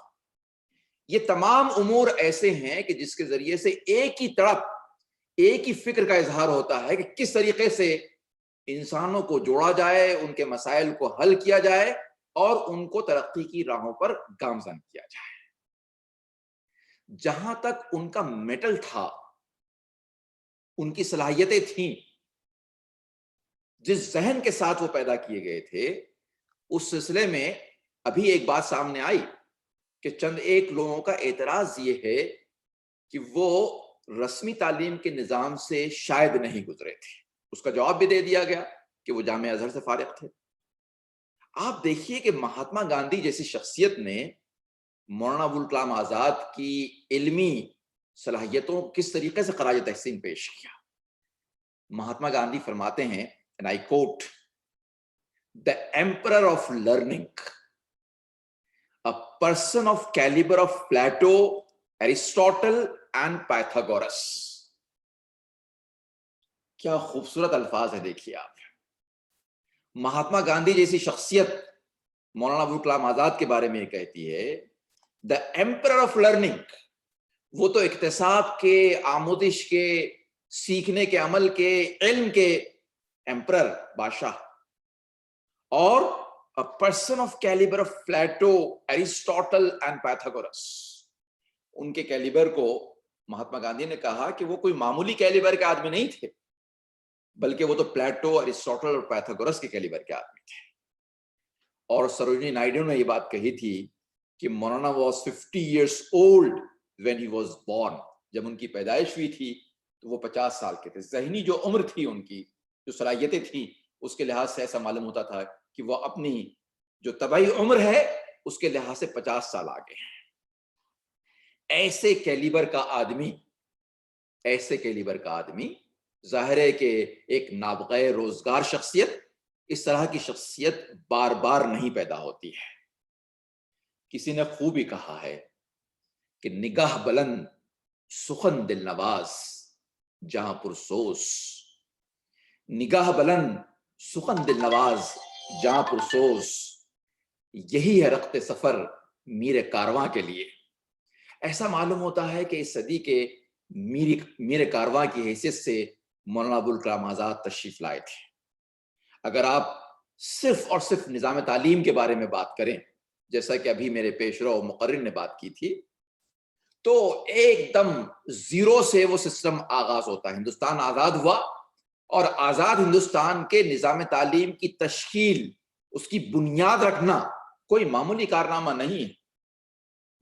یہ تمام امور ایسے ہیں کہ جس کے ذریعے سے ایک ہی طرف ایک ہی فکر کا اظہار ہوتا ہے کہ کس طریقے سے انسانوں کو جوڑا جائے، ان کے مسائل کو حل کیا جائے اور ان کو ترقی کی راہوں پر گامزن کیا جائے. جہاں تک ان کا میٹل تھا، ان کی صلاحیتیں تھیں، جس ذہن کے ساتھ وہ پیدا کیے گئے تھے، اس سلسلے میں ابھی ایک بات سامنے آئی کہ چند ایک لوگوں کا اعتراض یہ ہے کہ وہ رسمی تعلیم کے نظام سے شاید نہیں گزرے تھے. اس کا جواب بھی دے دیا گیا کہ وہ جامعہ ازہر سے فارغ تھے. آپ دیکھیے کہ مہاتما گاندھی جیسی شخصیت نے مولانا ابوالکلام آزاد کی علمی صلاحیتوں کس طریقے سے خراج تحسین پیش کیا. مہاتما گاندھی فرماتے ہیں، and I quote, "The emperor of learning, a person of caliber of Plato, Aristotle and Pythagoras." کیا خوبصورت الفاظ ہے، دیکھیے آپ. مہاتما گاندھی جیسی شخصیت مولانا ابوالکلام آزاد کے بارے میں یہ کہتی ہے، دا ایمپرر آف لرننگ، وہ تو اکتساب کے، آموزش کے، سیکھنے کے، عمل کے، علم کے ایمپرر، بادشاہ، اور a person of caliber of Plato, Aristotle and Pythagoras. ان کے کیلیبر کو مہاتما گاندھی نے کہا کہ وہ کوئی معمولی کیلیبر کے آدمی نہیں تھے، بلکہ وہ تو پلیٹو، ایرسٹوٹل اور پائتھاگورس کے کیلیبر کے آدمی تھے. اور سروجنی نائیڈو نے یہ بات کہی تھی کہ مولانا was 50 years old when he was born. جب ان کی پیدائش ہوئی تھی تو وہ 50 سال کے تھے. ذہنی جو عمر تھی ان کی، جو صلاحیتیں تھیں، اس کے لحاظ سے ایسا معلوم ہوتا تھا کہ وہ اپنی جو طبعی عمر ہے اس کے لحاظ سے 50 سال آگے ہیں. ایسے کیلیبر کا آدمی ظاہر ہے کہ ایک نابغہ روزگار شخصیت، اس طرح کی شخصیت بار بار نہیں پیدا ہوتی ہے. کسی نے خوب ہی کہا ہے کہ نگاہ بلند سخن دل نواز جہاں پرسوس، نگاہ بلند سخن دل نواز جہاں پرسوس، یہی ہے رخت سفر میر کارواں کے لیے. ایسا معلوم ہوتا ہے کہ اس صدی کے میر کارواں کی حیثیت سے مولانا ابوالکلام آزاد تشریف لائے تھے. اگر آپ صرف اور صرف نظام تعلیم کے بارے میں بات کریں، جیسا کہ ابھی میرے پیش رو مقرر نے بات کی تھی، تو ایک دم زیرو سے وہ سسٹم آغاز ہوتا ہے. ہندوستان آزاد ہوا اور آزاد ہندوستان کے نظام تعلیم کی تشکیل، اس کی بنیاد رکھنا کوئی معمولی کارنامہ نہیں ہے.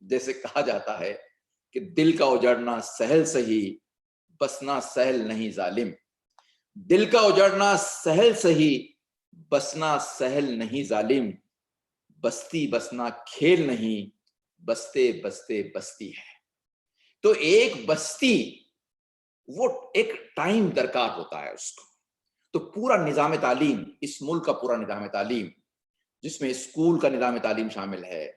جیسے کہا جاتا ہے کہ دل کا اجڑنا سہل سہی، بسنا سہل نہیں ظالم. دل کا اجڑنا سہل سہی، بسنا سہل نہیں ظالم. بستی بسنا کھیل نہیں، بستے بستے بستی ہے. تو ایک بستی، وہ ایک ٹائم درکار ہوتا ہے اس کو. تو پورا نظام تعلیم، اس ملک کا پورا نظام تعلیم، جس میں اسکول کا نظام تعلیم شامل ہے،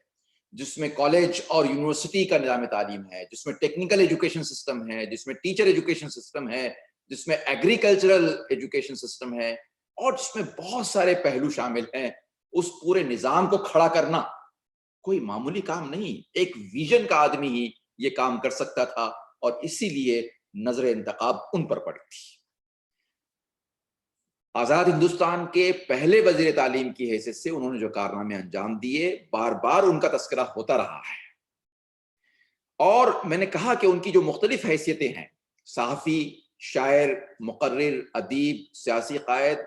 جس میں کالج اور یونیورسٹی کا نظام تعلیم ہے، جس میں ٹیکنیکل ایجوکیشن سسٹم ہے، جس میں ٹیچر ایجوکیشن سسٹم ہے، جس میں ایگریکلچرل ایجوکیشن سسٹم ہے، اور جس میں بہت سارے پہلو شامل ہیں، اس پورے نظام کو کھڑا کرنا کوئی معمولی کام نہیں. ایک ویژن کا آدمی ہی یہ کام کر سکتا تھا، اور اسی لیے نظر انتقاب ان پر پڑی تھی. آزاد ہندوستان کے پہلے وزیر تعلیم کی حیثیت سے انہوں نے جو کارنامے انجام دیے بار بار ان کا تذکرہ ہوتا رہا ہے. اور میں نے کہا کہ ان کی جو مختلف حیثیتیں ہیں، صحافی، شاعر، مقرر، ادیب، سیاسی قائد،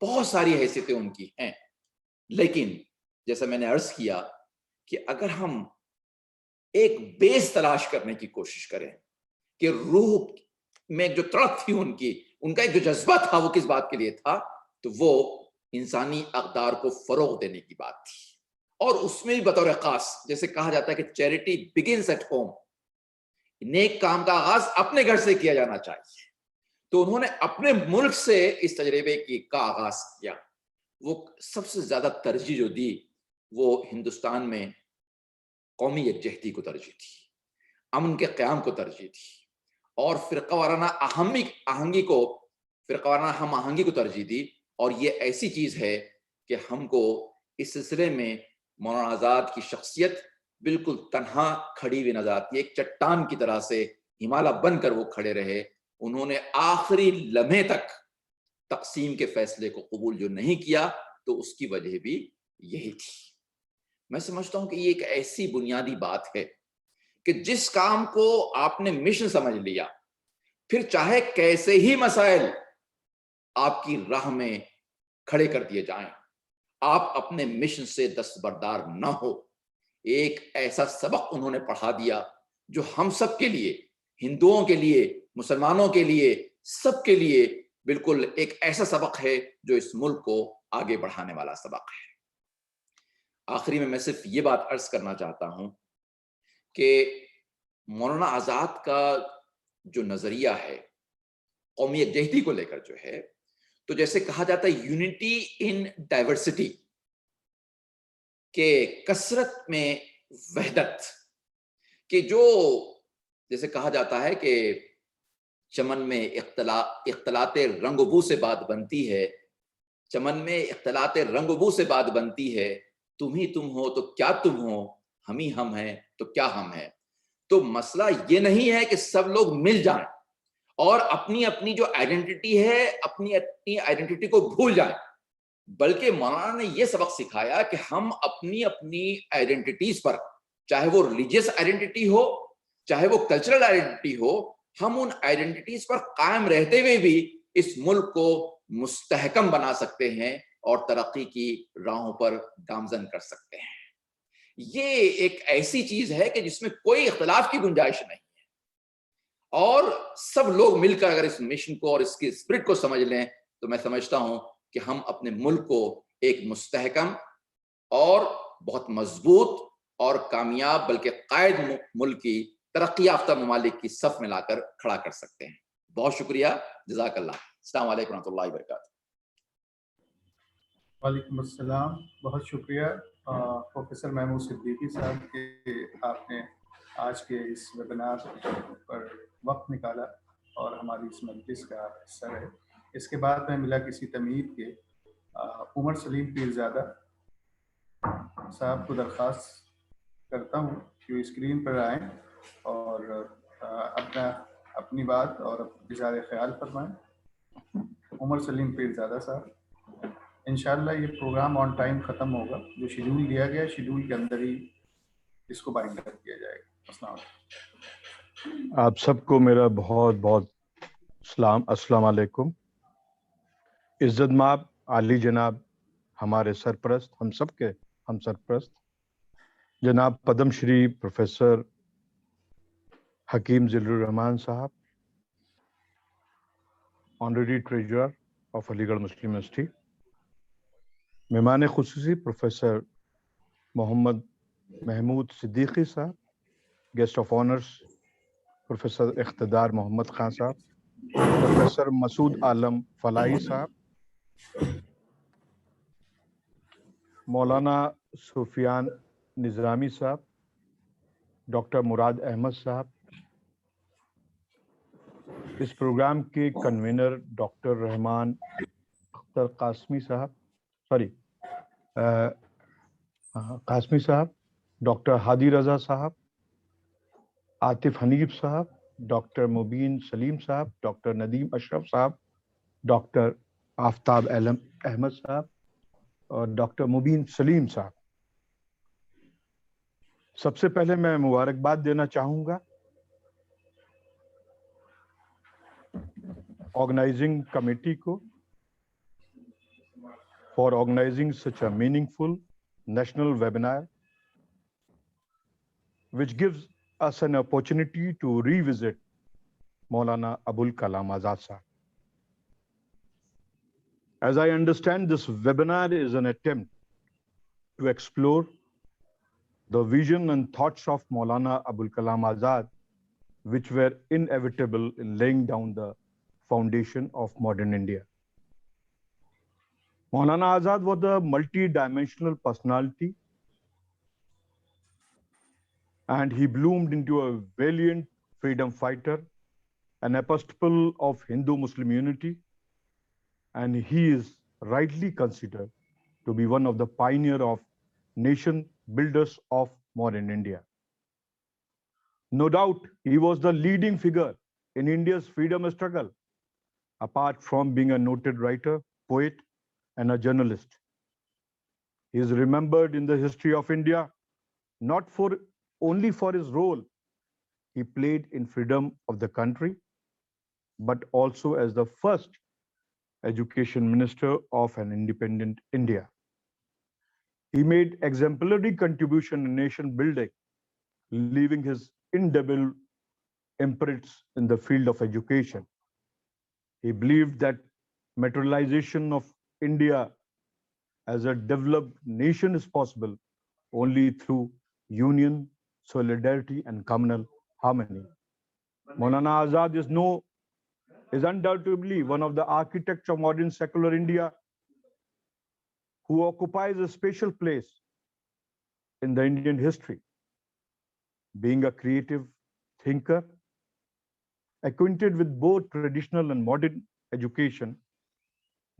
بہت ساری حیثیتیں ان کی ہیں. لیکن جیسا میں نے عرض کیا کہ اگر ہم ایک بیس تلاش کرنے کی کوشش کریں کہ روح میں جو تڑپ تھی ان کا ایک جو جذبہ تھا وہ کس بات کے لیے تھا، تو وہ انسانی اقدار کو فروغ دینے کی بات تھی. اور اس میں بھی بطور خاص جیسے کہا جاتا ہے کہ چیریٹی بگنز ایٹ ہوم، نیک کام کا آغاز اپنے گھر سے کیا جانا چاہیے. تو انہوں نے اپنے ملک سے اس تجربے کا آغاز کیا. وہ سب سے زیادہ ترجیح جو دی وہ ہندوستان میں قومی یکجہتی کو ترجیح دی، امن کے قیام کو ترجیح دی، اور فرقہ وارانہ آہنگی کو ترجیح دی. اور یہ ایسی چیز ہے کہ ہم کو اس سلسلے میں مولانا آزاد کی شخصیت بالکل تنہا کھڑی ہوئی نظر آتی ہے. ایک چٹان کی طرح سے ہمالیہ بن کر وہ کھڑے رہے. انہوں نے آخری لمحے تک تقسیم کے فیصلے کو قبول جو نہیں کیا تو اس کی وجہ بھی یہی تھی. میں سمجھتا ہوں کہ یہ ایک ایسی بنیادی بات ہے کہ جس کام کو آپ نے مشن سمجھ لیا، پھر چاہے کیسے ہی مسائل آپ کی راہ میں کھڑے کر دیے جائیں، آپ اپنے مشن سے دستبردار نہ ہو. ایک ایسا سبق انہوں نے پڑھا دیا جو ہم سب کے لیے، ہندوؤں کے لیے، مسلمانوں کے لیے، سب کے لیے بالکل ایک ایسا سبق ہے جو اس ملک کو آگے بڑھانے والا سبق ہے. آخری میں صرف یہ بات عرض کرنا چاہتا ہوں کہ مولانا آزاد کا جو نظریہ ہے قومی یکجہتی کو لے کر جو ہے، تو جیسے کہا جاتا ہے یونٹی ان ڈائیورسٹی، کہ کثرت میں وحدت، کہ جو جیسے کہا جاتا ہے کہ چمن میں اختلاط رنگ و بو سے بات بنتی ہے، چمن میں اختلاط رنگ و بو سے بات بنتی ہے، تم ہی تم ہو تو کیا تم ہو، ہم ہی ہم ہیں تو کیا ہم ہیں. تو مسئلہ یہ نہیں ہے کہ سب لوگ مل جائیں اور اپنی اپنی جو آئیڈینٹی ہے اپنی آئیڈینٹی کو بھول جائیں، بلکہ مولانا نے یہ سبق سکھایا کہ ہم اپنی آئیڈینٹیز پر، چاہے وہ ریلیجیس آئیڈینٹی ہو چاہے وہ کلچرل آئیڈینٹی ہو، ہم ان آئیڈینٹیز پر قائم رہتے ہوئے بھی اس ملک کو مستحکم بنا سکتے ہیں اور ترقی کی راہوں پر گامزن کر سکتے ہیں. یہ ایک ایسی چیز ہے کہ جس میں کوئی اختلاف کی گنجائش نہیں ہے، اور سب لوگ مل کر اگر اس مشن کو اور اس کی اسپرٹ کو سمجھ لیں تو میں سمجھتا ہوں کہ ہم اپنے ملک کو ایک مستحکم اور بہت مضبوط اور کامیاب بلکہ قائد ملک کی ترقی یافتہ ممالک کی صف میں لا کر کھڑا کر سکتے ہیں. بہت شکریہ، جزاک اللہ. السلام علیکم ورحمۃ اللہ وبرکاتہ. وعلیکم السلام. بہت شکریہ پروفیسر محمود صدیقی صاحب کہ آپ نے آج کے اس ویبینار پر وقت نکالا اور ہماری اس مجلس کا حصہ رہے. اس کے بعد میں ملا کسی تمید کے عمر سلیم پیرزادہ صاحب کو درخواست کرتا ہوں کہ وہ اسکرین پر آئیں اور اپنی بات اور اظہار خیال فرمائیں. عمر سلیم پیرزادہ صاحب. انشاءاللہ یہ پروگرام آن ٹائم ختم ہوگا، جو شیڈول دیا گیا شیڈول کے اندر ہی اس کو بائنڈ کر دیا جائے گا. السلام علیکم. آپ سب کو میرا بہت بہت السلام علیکم. عزت مآب عالی جناب ہمارے سرپرست، ہم سب کے ہم سرپرست جناب پدم شری پروفیسر حکیم ذل الرحمان صاحب، آنریری ٹریجرر آف علی گڑھ مسلم یونیورسٹی، مہمان خصوصی پروفیسر محمد محمود صدیقی صاحب، guest of honours professor Iqtidar Mohammad Khan صاحب، پروفیسر مسعود عالم فلاحی صاحب، مولانا سفیان نظامی صاحب، ڈاکٹر مراد احمد صاحب، اس پروگرام کے کنوینر ڈاکٹر رحمان اختر قاسمی صاحب، ڈاکٹر ہادی رضا صاحب، عاطف حنیف صاحب، ڈاکٹر مبین سلیم صاحب، ڈاکٹر ندیم اشرف صاحب، ڈاکٹر آفتاب احمد صاحب اور ڈاکٹر مبین سلیم صاحب. سب سے پہلے میں مبارکباد دینا چاہوں گا آرگنائزنگ کمیٹی کو for organizing such a meaningful national webinar, which gives us an opportunity to revisit Maulana Abul Kalam Azad Sahab. As I understand, this webinar is an attempt to explore the vision and thoughts of Maulana Abul Kalam Azad, which were inevitable in laying down the foundation of modern India. Maulana Azad was a multi-dimensional personality, and he bloomed into a valiant freedom fighter, an apostle of Hindu-Muslim unity, and he is rightly considered to be one of the pioneers of nation builders of modern India. No doubt, he was the leading figure in India's freedom struggle, apart from being a noted writer, poet, and a journalist. He is remembered in the history of India not only for his role he played in freedom of the country, but also as the first education minister of an independent India. He made exemplary contribution in nation building, leaving his indelible imprints in the field of education. He believed that materialization of India as a developed nation is possible only through union, solidarity, and communal harmony. Maulana Azad is undoubtedly one of the architects of modern secular India, who occupies a special place in the Indian history. Being a creative thinker, acquainted with both traditional and modern education,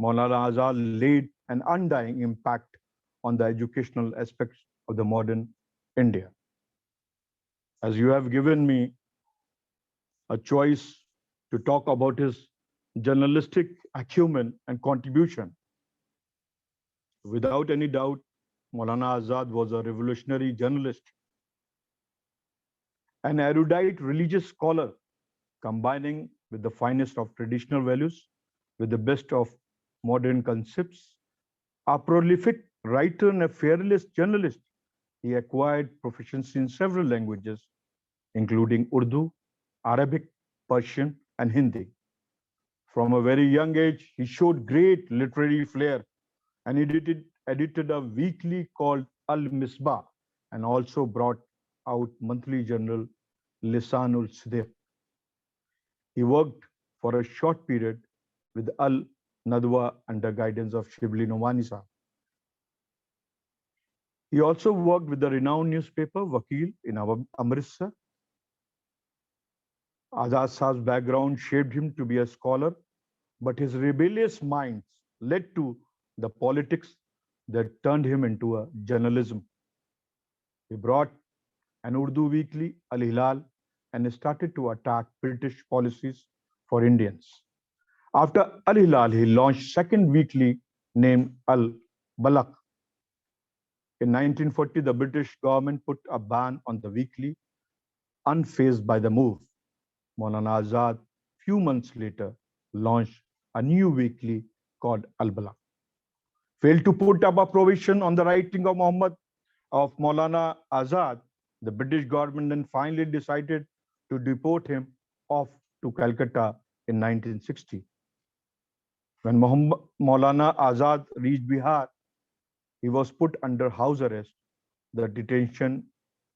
Maulana Azad laid an undying impact on the educational aspects of the modern India. As you have given me a choice to talk about his journalistic acumen and contribution, without any doubt, Maulana Azad was a revolutionary journalist, an erudite religious scholar, combining with the finest of traditional values with the best of modern concepts. A prolific writer and a fearless journalist, he acquired proficiency in several languages, including Urdu, Arabic, Persian, and Hindi. From a very young age, he showed great literary flair and edited a weekly called Al-Misbah, and also brought out monthly journal Lisanul Siddiq. He worked for a short period with Al-Nadwa under guidance of Shibli Nomani Sahab. He also worked with the renowned newspaper Vakil in Amritsar. Azad Sahab's background shaped him to be a scholar, but his rebellious minds led to the politics that turned him into a journalism. He brought an Urdu weekly, Al-Hilal, and started to attack British policies for Indians. After Al-Hilal, he launched second weekly named Al-Balagh. In 1940, the British government put a ban on the weekly, unfazed by the move. Maulana Azad, few months later, launched a new weekly called Al-Balagh. Failed to put up a provision on the writing of Maulana Azad, the British government then finally decided to deport him off to Calcutta in 1960. When Maulana Azad reached Bihar, he was put under house arrest. The detention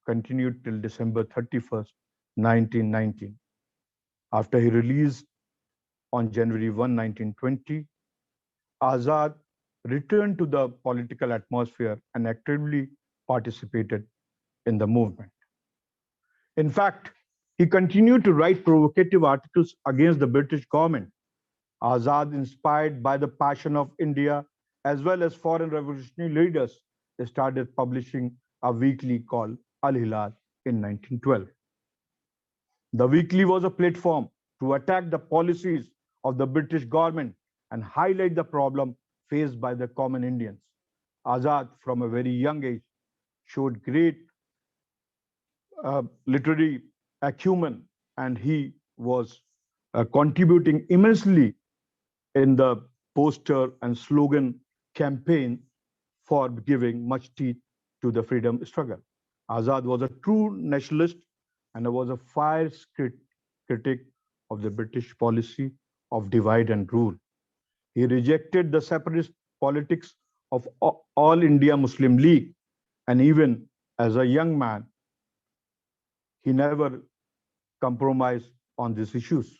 continued till December 31st, 1919. After he released on January 1, 1920, Azad returned to the political atmosphere and actively participated in the movement. In fact, he continued to write provocative articles against the British government. Azad, inspired by the passion of India as well as foreign revolutionary leaders, started publishing a weekly called Al-Hilal in 1912. The weekly was a platform to attack the policies of the British government and highlight the problem faced by the common Indians. Azad, from a very young age, showed great literary acumen, and he was contributing immensely in the poster and slogan campaign for giving much teeth to the freedom struggle. Azad was a true nationalist and was a fierce critic of the British policy of divide and rule. He rejected the separatist politics of All India Muslim League, and even as a young man, he never compromised on these issues.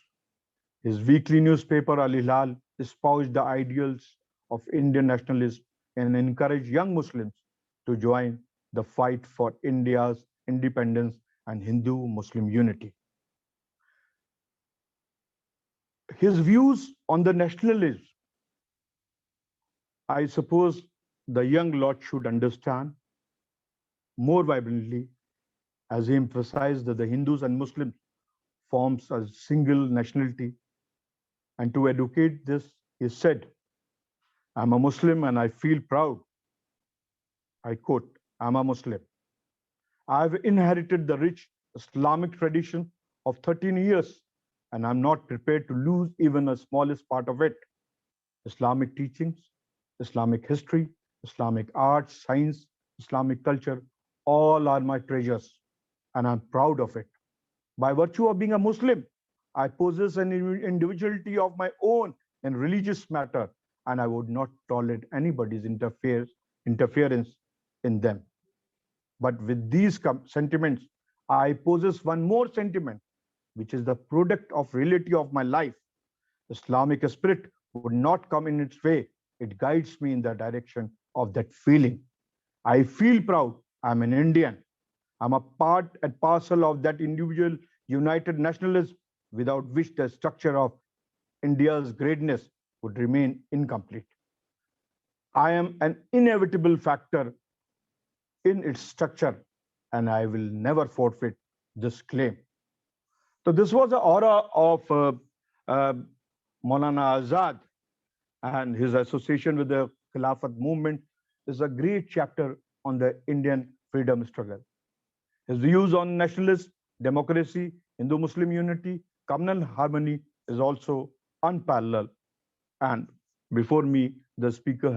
His weekly newspaper, Al Hilal, espoused the ideals of Indian nationalism and encouraged young Muslims to join the fight for India's independence and Hindu-Muslim unity. His views on the nationalism, I suppose the young lot should understand more vibrantly, as he emphasized that the Hindus and Muslims forms a single nationality. And to educate this, he said, "I'm a Muslim and I feel proud." I quote, "I'm a Muslim. I've inherited the rich Islamic tradition of 13 years, and I'm not prepared to lose even a smallest part of it. Islamic teachings, Islamic history, Islamic arts, science, Islamic culture, all are my treasures, and I'm proud of it. By virtue of being a Muslim, I possess an individuality of my own in religious matter, and I would not tolerate anybody's interference in them. But with these sentiments, I possess one more sentiment, which is the product of reality of my life. Islamic spirit would not come in its way. It guides me in the direction of that feeling. I feel proud. I'm an Indian. I'm a part and parcel of that individual united nationalism, without which the structure of India's greatness would remain incomplete. I am an inevitable factor in its structure, and I will never forfeit this claim." So this was the aura of Maulana Azad, and his association with the Khilafat movement is a great chapter on the Indian freedom struggle. His views on nationalism, democracy, Hindu-Muslim unity, communal harmony is also unparalleled. And before me, the speaker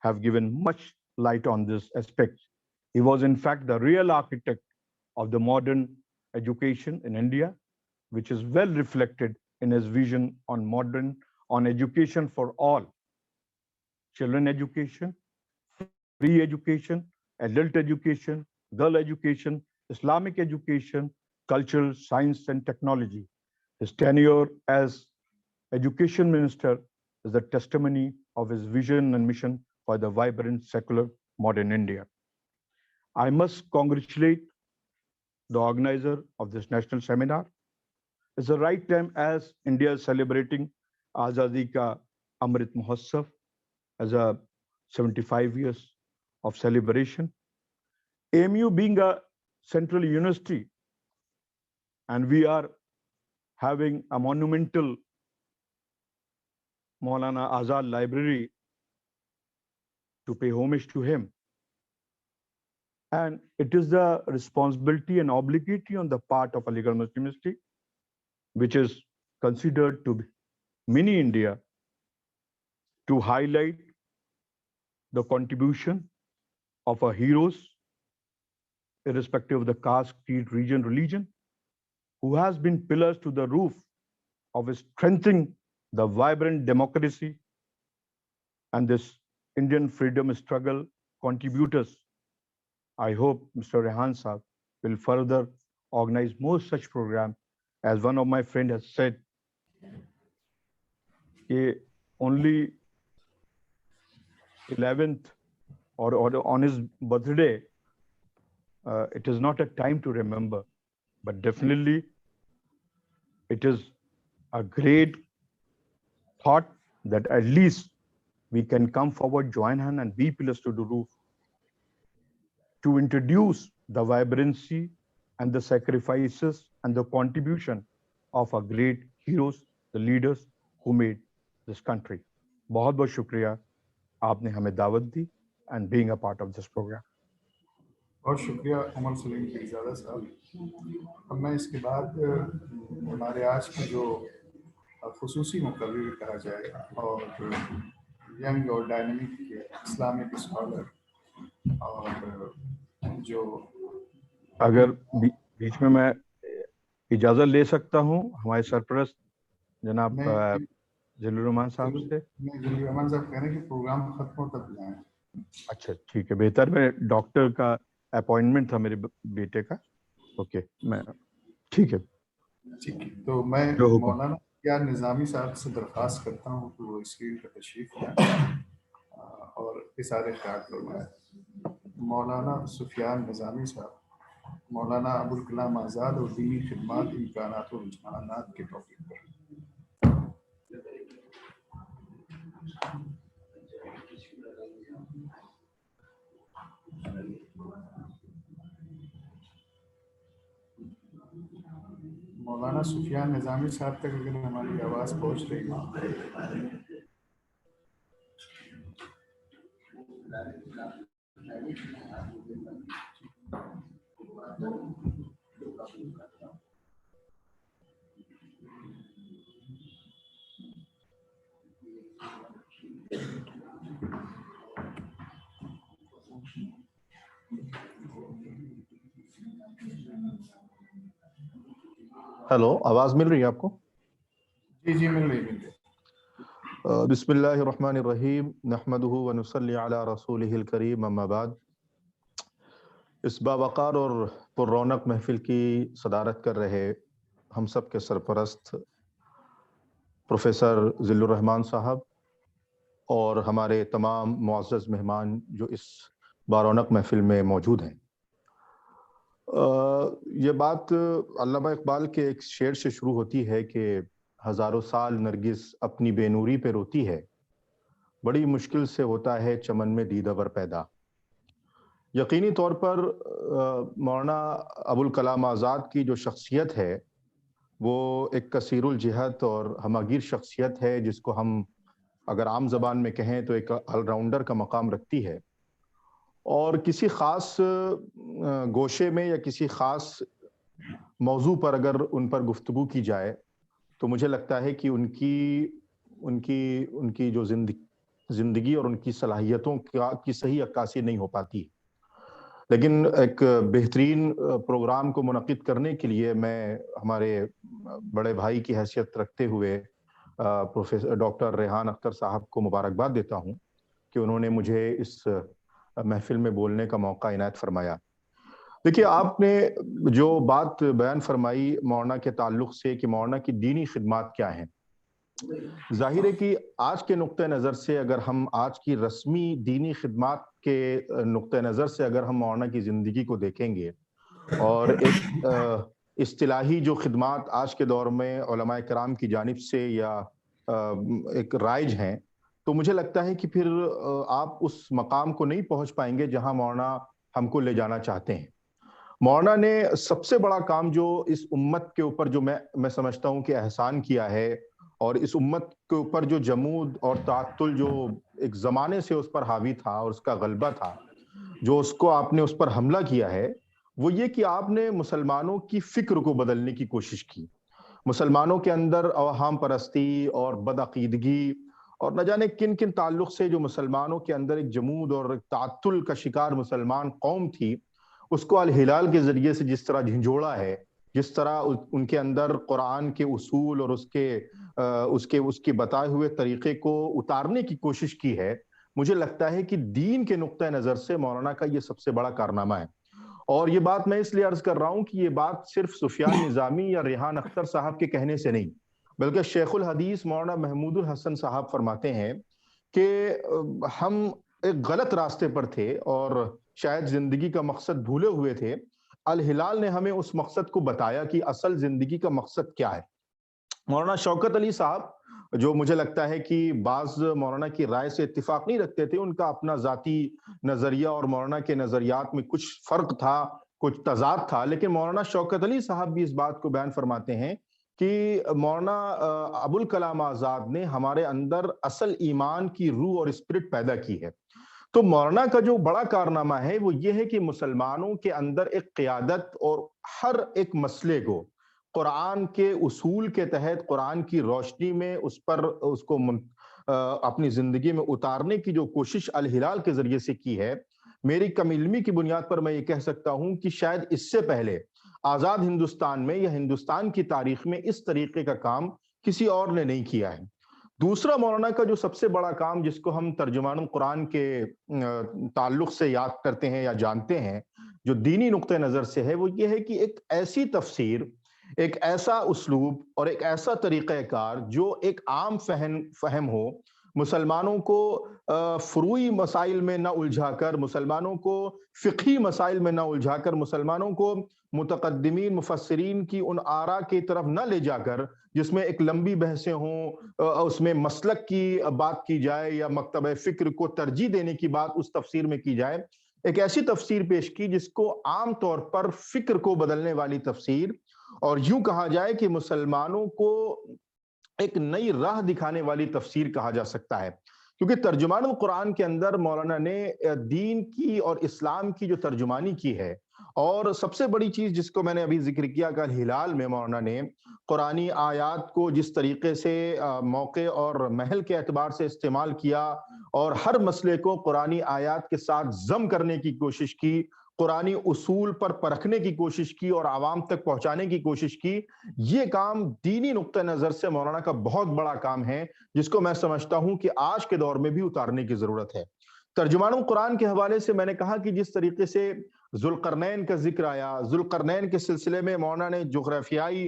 have given much light on this aspect. He was in fact the real architect of the modern education in India, which is well reflected in his vision on education for all: children education, free education, adult education, girl education, Islamic education, cultural, science, and technology. His tenure as education minister is a testimony of his vision and mission for the vibrant, secular, modern India. I must congratulate the organizer of this national seminar. It's the right time as India is celebrating Azadi Ka Amrit Mahotsav as a 75 years of celebration. AMU being a central university, and we are having a monumental Maulana Azad library to pay homage to him. And it is the responsibility and obligatory on the part of Aligarh Muslim University, which is considered to be mini India, to highlight the contribution of our heroes, irrespective of the caste, creed, region, religion, who has been pillars to the roof of strengthening the vibrant democracy and this Indian freedom struggle contributors. I hope Mr. Rehan Saab will further organize more such programs. As one of my friends has said, only 11th or on his birthday, it is not a time to remember, but definitely it is a great thought that at least we can come forward, join hands, and be pillars to the roof to introduce the vibrancy and the sacrifices and the contribution of our great heroes, the leaders who made this country. بہت بہت شکریہ آپ نے ہمیں دعوت دی and being a part of this programme. بہت شکریہ عمر سلیم پیرزادہ صاحب. اب میں اس کے بعد ہمارے آج کے جو خصوصی مقرر کہا جائے اور ینگ اور ڈائنامک اسلامک اسکالر اور جو اگر بیچ میں اجازت لے سکتا ہوں ہمارے سرپرست جناب ذیل الرحمان صاحب سے. ذیل الرحمان صاحب کہہ رہے ہیں کہ پروگرام ختم ہو تب جائیں. اچھا ٹھیک ہے, بہتر. میں ڈاکٹر کا اپوائنٹمنٹ تھا میرے بیٹے کا. اوکے میں ٹھیک ہے. تو میں مولانا سفیان نظامی صاحب سے درخواست کرتا ہوں کہ وہ اسکرین پر تشریف لائیں اور اظہار خیال فرمائیں. مولانا سفیان نظامی صاحب مولانا ابوالکلام آزاد اور دینی خدمات, امکانات و رجحانات کے ٹاپک پر. مولانا سفیان نظامی صاحب تک اگر ہماری آواز پہنچ رہی ہے. ہیلو, آواز مل رہی ہے آپ کو؟ جی مل رہی ہے. بسم اللہ الرحمن الرحیم, نحمدہ ونصلی علی رسولہ الکریم, اما بعد. اس باوقار اور پر رونق محفل کی صدارت کر رہے ہم سب کے سرپرست پروفیسر ذیل الرحمان صاحب اور ہمارے تمام معزز مہمان جو اس بارونق محفل میں موجود ہیں. یہ بات علامہ اقبال کے ایک شعر سے شروع ہوتی ہے کہ ہزاروں سال نرگس اپنی بے نوری پہ روتی ہے, بڑی مشکل سے ہوتا ہے چمن میں دیدہ ور پیدا. یقینی طور پر مولانا ابوالکلام آزاد کی جو شخصیت ہے وہ ایک کثیر الجہت اور ہمہ گیر شخصیت ہے, جس کو ہم اگر عام زبان میں کہیں تو ایک آل راؤنڈر کا مقام رکھتی ہے. اور کسی خاص گوشے میں یا کسی خاص موضوع پر اگر ان پر گفتگو کی جائے تو مجھے لگتا ہے کہ ان کی جو زندگی اور ان کی صلاحیتوں کی صحیح عکاسی نہیں ہو پاتی. لیکن ایک بہترین پروگرام کو منعقد کرنے کے لیے میں ہمارے بڑے بھائی کی حیثیت رکھتے ہوئے پروفیسر ڈاکٹر ریحان اختر صاحب کو مبارکباد دیتا ہوں کہ انہوں نے مجھے اس محفل میں بولنے کا موقع عنایت فرمایا. دیکھیے, آپ نے جو بات بیان فرمائی مولانا کے تعلق سے کہ مولانا کی دینی خدمات کیا ہیں, ظاہر ہے کہ آج کے نقطہ نظر سے اگر ہم آج کی رسمی دینی خدمات کے نقطہ نظر سے اگر ہم مولانا کی زندگی کو دیکھیں گے اور ایک اصطلاحی جو خدمات آج کے دور میں علماء کرام کی جانب سے یا ایک رائج ہیں, تو مجھے لگتا ہے کہ پھر آپ اس مقام کو نہیں پہنچ پائیں گے جہاں مولانا ہم کو لے جانا چاہتے ہیں. مولانا نے سب سے بڑا کام جو اس امت کے اوپر جو میں سمجھتا ہوں کہ احسان کیا ہے, اور اس امت کے اوپر جو جمود اور تعطل جو ایک زمانے سے اس پر حاوی تھا اور اس کا غلبہ تھا, جو اس کو آپ نے اس پر حملہ کیا ہے, وہ یہ کہ آپ نے مسلمانوں کی فکر کو بدلنے کی کوشش کی. مسلمانوں کے اندر اوہام پرستی اور بدعقیدگی اور نہ جانے کن کن تعلق سے جو مسلمانوں کے اندر ایک جمود اور تعطل کا شکار مسلمان قوم تھی, اس کو الہلال کے ذریعے سے جس طرح جھنجھوڑا ہے, جس طرح ان کے اندر قرآن کے اصول اور اس کے بتائے ہوئے طریقے کو اتارنے کی کوشش کی ہے, مجھے لگتا ہے کہ دین کے نقطہ نظر سے مولانا کا یہ سب سے بڑا کارنامہ ہے. اور یہ بات میں اس لیے عرض کر رہا ہوں کہ یہ بات صرف سفیان نظامی یا ریحان اختر صاحب کے کہنے سے نہیں, بلکہ شیخ الحدیث مولانا محمود الحسن صاحب فرماتے ہیں کہ ہم ایک غلط راستے پر تھے اور شاید زندگی کا مقصد بھولے ہوئے تھے. الہلال نے ہمیں اس مقصد کو بتایا کہ اصل زندگی کا مقصد کیا ہے. مولانا شوکت علی صاحب, جو مجھے لگتا ہے کہ بعض مولانا کی رائے سے اتفاق نہیں رکھتے تھے, ان کا اپنا ذاتی نظریہ اور مولانا کے نظریات میں کچھ فرق تھا, کچھ تضاد تھا, لیکن مولانا شوکت علی صاحب بھی اس بات کو بیان فرماتے ہیں کہ مولانا ابوالکلام آزاد نے ہمارے اندر اصل ایمان کی روح اور اسپرٹ پیدا کی ہے. تو مولانا کا جو بڑا کارنامہ ہے وہ یہ ہے کہ مسلمانوں کے اندر ایک قیادت اور ہر ایک مسئلے کو قرآن کے اصول کے تحت قرآن کی روشنی میں اس کو اپنی زندگی میں اتارنے کی جو کوشش الہلال کے ذریعے سے کی ہے. میری کم علمی کی بنیاد پر میں یہ کہہ سکتا ہوں کہ شاید اس سے پہلے آزاد ہندوستان میں یا ہندوستان کی تاریخ میں اس طریقے کا کام کسی اور نے نہیں کیا ہے. دوسرا مولانا کا جو سب سے بڑا کام جس کو ہم ترجمان القرآن کے تعلق سے یاد کرتے ہیں یا جانتے ہیں جو دینی نقطہ نظر سے ہے وہ یہ ہے کہ ایک ایسی تفسیر، ایک ایسا اسلوب اور ایک ایسا طریقہ کار جو ایک عام فہم ہو، مسلمانوں کو فروعی مسائل میں نہ الجھا کر، مسلمانوں کو فقہی مسائل میں نہ الجھا کر، مسلمانوں کو متقدمین مفسرین کی ان آراء کی طرف نہ لے جا کر جس میں ایک لمبی بحثیں ہوں، اس میں مسلک کی بات کی جائے یا مکتبہ فکر کو ترجیح دینے کی بات اس تفسیر میں کی جائے. ایک ایسی تفسیر پیش کی جس کو عام طور پر فکر کو بدلنے والی تفسیر اور یوں کہا جائے کہ مسلمانوں کو ایک نئی راہ دکھانے والی تفسیر کہا جا سکتا ہے. کیونکہ ترجمان القرآن کے اندر مولانا نے دین کی اور اسلام کی جو ترجمانی کی ہے، اور سب سے بڑی چیز جس کو میں نے ابھی ذکر کیا کہ الہلال میں مولانا نے قرآنی آیات کو جس طریقے سے موقع اور محل کے اعتبار سے استعمال کیا اور ہر مسئلے کو قرآنی آیات کے ساتھ ضم کرنے کی کوشش کی، قرآنی اصول پر پرکھنے کی کوشش کی اور عوام تک پہنچانے کی کوشش کی، یہ کام دینی نقطہ نظر سے مولانا کا بہت بڑا کام ہے جس کو میں سمجھتا ہوں کہ آج کے دور میں بھی اتارنے کی ضرورت ہے. ترجمان القرآن کے حوالے سے میں نے کہا کہ جس طریقے سے ذوالقرنین کا ذکر آیا، ذوالقرنین کے سلسلے میں مولانا نے جغرافیائی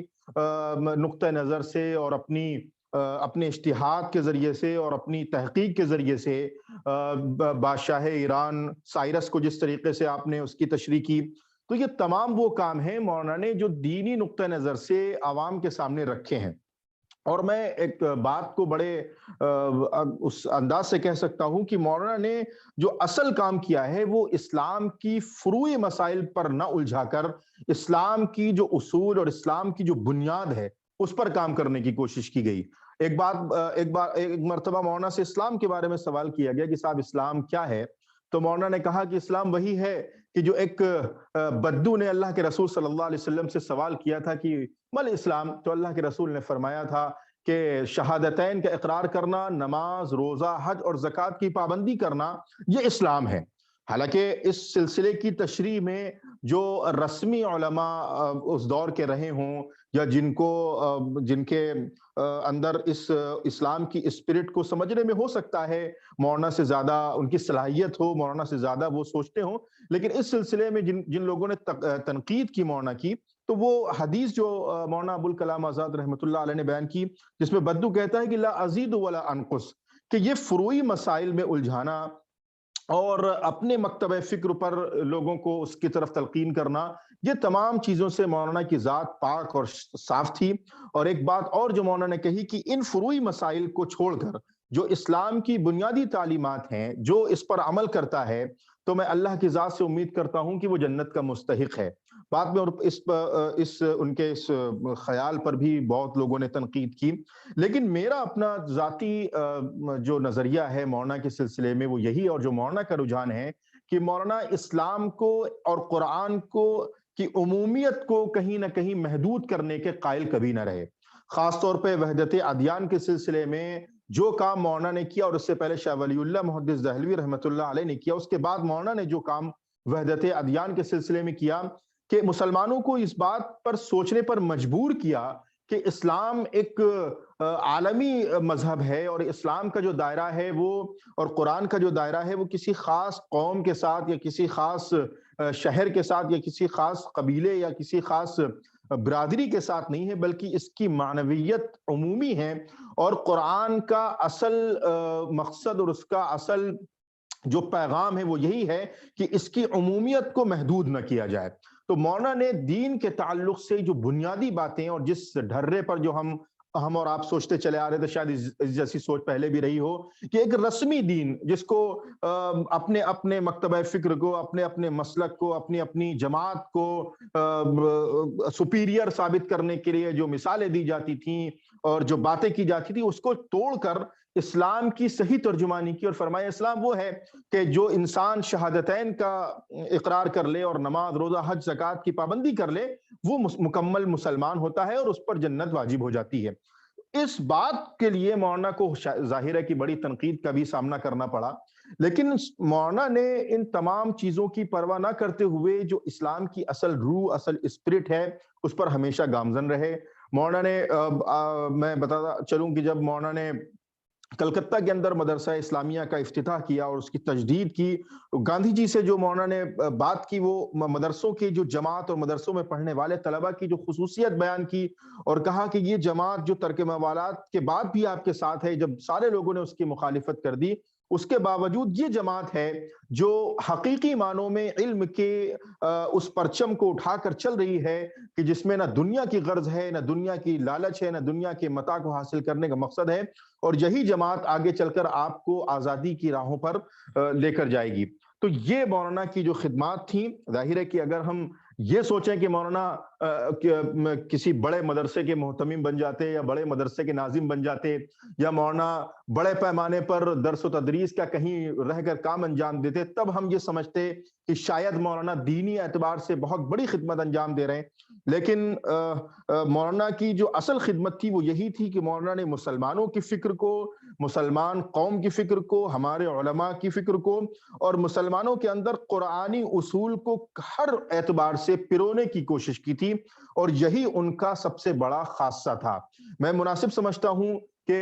نقطہ نظر سے اور اپنے اجتہاد کے ذریعے سے اور اپنی تحقیق کے ذریعے سے بادشاہ ایران سائرس کو جس طریقے سے آپ نے اس کی تشریح کی، تو یہ تمام وہ کام ہیں مولانا نے جو دینی نقطہ نظر سے عوام کے سامنے رکھے ہیں. اور میں ایک بات کو بڑے اس انداز سے کہہ سکتا ہوں کہ مولانا نے جو اصل کام کیا ہے وہ اسلام کی فروعی مسائل پر نہ الجھا کر اسلام کی جو اصول اور اسلام کی جو بنیاد ہے اس پر کام کرنے کی کوشش کی گئی. ایک مرتبہ مولانا سے اسلام کے بارے میں سوال کیا گیا کہ صاحب اسلام کیا ہے؟ تو مولانا نے کہا کہ اسلام وہی ہے کہ جو ایک بدو نے اللہ کے رسول صلی اللہ علیہ وسلم سے سوال کیا تھا کہ مل اسلام، تو اللہ کے رسول نے فرمایا تھا کہ شہادتین کا اقرار کرنا، نماز، روزہ، حج اور زکوٰۃ کی پابندی کرنا، یہ اسلام ہے. حالانکہ اس سلسلے کی تشریح میں جو رسمی علماء اس دور کے رہے ہوں یا جن کے اندر اس اسلام کی اسپرٹ کو سمجھنے میں ہو سکتا ہے مولانا سے زیادہ ان کی صلاحیت ہو، مولانا سے زیادہ وہ سوچتے ہوں، لیکن اس سلسلے میں جن لوگوں نے تنقید کی مولانا کی، تو وہ حدیث جو مولانا ابوالکلام آزاد رحمۃ اللہ علیہ نے بیان کی جس میں بدو کہتا ہے کہ لا ازید ولا انقص، کہ یہ فروعی مسائل میں الجھانا اور اپنے مکتبہ فکر پر لوگوں کو اس کی طرف تلقین کرنا، یہ تمام چیزوں سے مولانا کی ذات پاک اور صاف تھی. اور ایک بات اور جو مولانا نے کہی کہ ان فروعی مسائل کو چھوڑ کر جو اسلام کی بنیادی تعلیمات ہیں، جو اس پر عمل کرتا ہے تو میں اللہ کی ذات سے امید کرتا ہوں کہ وہ جنت کا مستحق ہے. بعد میں ان کے اس خیال پر بھی بہت لوگوں نے تنقید کی، لیکن میرا اپنا ذاتی جو نظریہ ہے مولانا کے سلسلے میں وہ یہی، اور جو مولانا کا رجحان ہے کہ مولانا اسلام کو اور قرآن کو کی عمومیت کو کہیں نہ کہیں محدود کرنے کے قائل کبھی نہ رہے. خاص طور پہ وحدت ادیان کے سلسلے میں جو کام مولانا نے کیا، اور اس سے پہلے شاہ ولی اللہ محدث دہلوی رحمۃ اللہ علیہ نے کیا، اس کے بعد مولانا نے جو کام وحدت ادیان کے سلسلے میں کیا کہ مسلمانوں کو اس بات پر سوچنے پر مجبور کیا کہ اسلام ایک عالمی مذہب ہے اور اسلام کا جو دائرہ ہے وہ اور قرآن کا جو دائرہ ہے وہ کسی خاص قوم کے ساتھ یا کسی خاص شہر کے ساتھ یا کسی خاص قبیلے یا کسی خاص برادری کے ساتھ نہیں ہے، بلکہ اس کی معنویت عمومی ہے. اور قرآن کا اصل مقصد اور اس کا اصل جو پیغام ہے وہ یہی ہے کہ اس کی عمومیت کو محدود نہ کیا جائے. تو مولانا نے دین کے تعلق سے جو بنیادی باتیں اور جس ڈھرے پر جو ہم ہم اور آپ سوچتے چلے آ رہے تھے، شاید اس جیسی سوچ پہلے بھی رہی ہو، کہ ایک رسمی دین جس کو اپنے اپنے مکتبہ فکر کو، اپنے اپنے مسلک کو، اپنی اپنی جماعت کو سپیریئر ثابت کرنے کے لیے جو مثالیں دی جاتی تھیں اور جو باتیں کی جاتی تھی، اس کو توڑ کر اسلام کی صحیح ترجمانی کی، اور فرمایا اسلام وہ ہے کہ جو انسان شہادتین کا اقرار کر لے اور نماز، روزہ، حج، زکوٰۃ کی پابندی کر لے، وہ مکمل مسلمان ہوتا ہے اور اس پر جنت واجب ہو جاتی ہے۔ اس بات کے لیے مولانا کو ظاہر ہے کہ بڑی تنقید کا بھی سامنا کرنا پڑا، لیکن مولانا نے ان تمام چیزوں کی پرواہ نہ کرتے ہوئے جو اسلام کی اصل روح، اصل اسپرٹ ہے، اس پر ہمیشہ گامزن رہے۔ مولانا نے میں بتاتا چلوں کہ جب مولانا نے کلکتہ کے اندر مدرسہ اسلامیہ کا افتتاح کیا اور اس کی تجدید کی، گاندھی جی سے جو مولانا نے بات کی، وہ مدرسوں کی جو جماعت اور مدرسوں میں پڑھنے والے طلبہ کی جو خصوصیت بیان کی، اور کہا کہ یہ جماعت جو ترک موالات کے بعد بھی آپ کے ساتھ ہے، جب سارے لوگوں نے اس کی مخالفت کر دی، اس کے باوجود یہ جماعت ہے جو حقیقی معنوں میں علم کے اس پرچم کو اٹھا کر چل رہی ہے، کہ جس میں نہ دنیا کی غرض ہے، نہ دنیا کی لالچ ہے، نہ دنیا کے متاع کو حاصل کرنے کا مقصد ہے، اور یہی جماعت آگے چل کر آپ کو آزادی کی راہوں پر لے کر جائے گی۔ تو یہ مولانا کی جو خدمات تھیں، ظاہر ہے کہ اگر ہم یہ سوچیں کہ مولانا کسی بڑے مدرسے کے محتمم بن جاتے یا بڑے مدرسے کے ناظم بن جاتے، یا مولانا بڑے پیمانے پر درس و تدریس کا کہیں رہ کر کام انجام دیتے، تب ہم یہ سمجھتے کہ شاید مولانا دینی اعتبار سے بہت بڑی خدمت انجام دے رہے ہیں۔ لیکن مولانا کی جو اصل خدمت تھی وہ یہی تھی کہ مولانا نے مسلمانوں کی فکر کو، مسلمان قوم کی فکر کو، ہمارے علماء کی فکر کو، اور مسلمانوں کے اندر قرآنی اصول کو ہر اعتبار سے پرونے کی کوشش کی تھی، اور یہی ان کا سب سے بڑا خاصہ تھا۔ میں مناسب سمجھتا ہوں کہ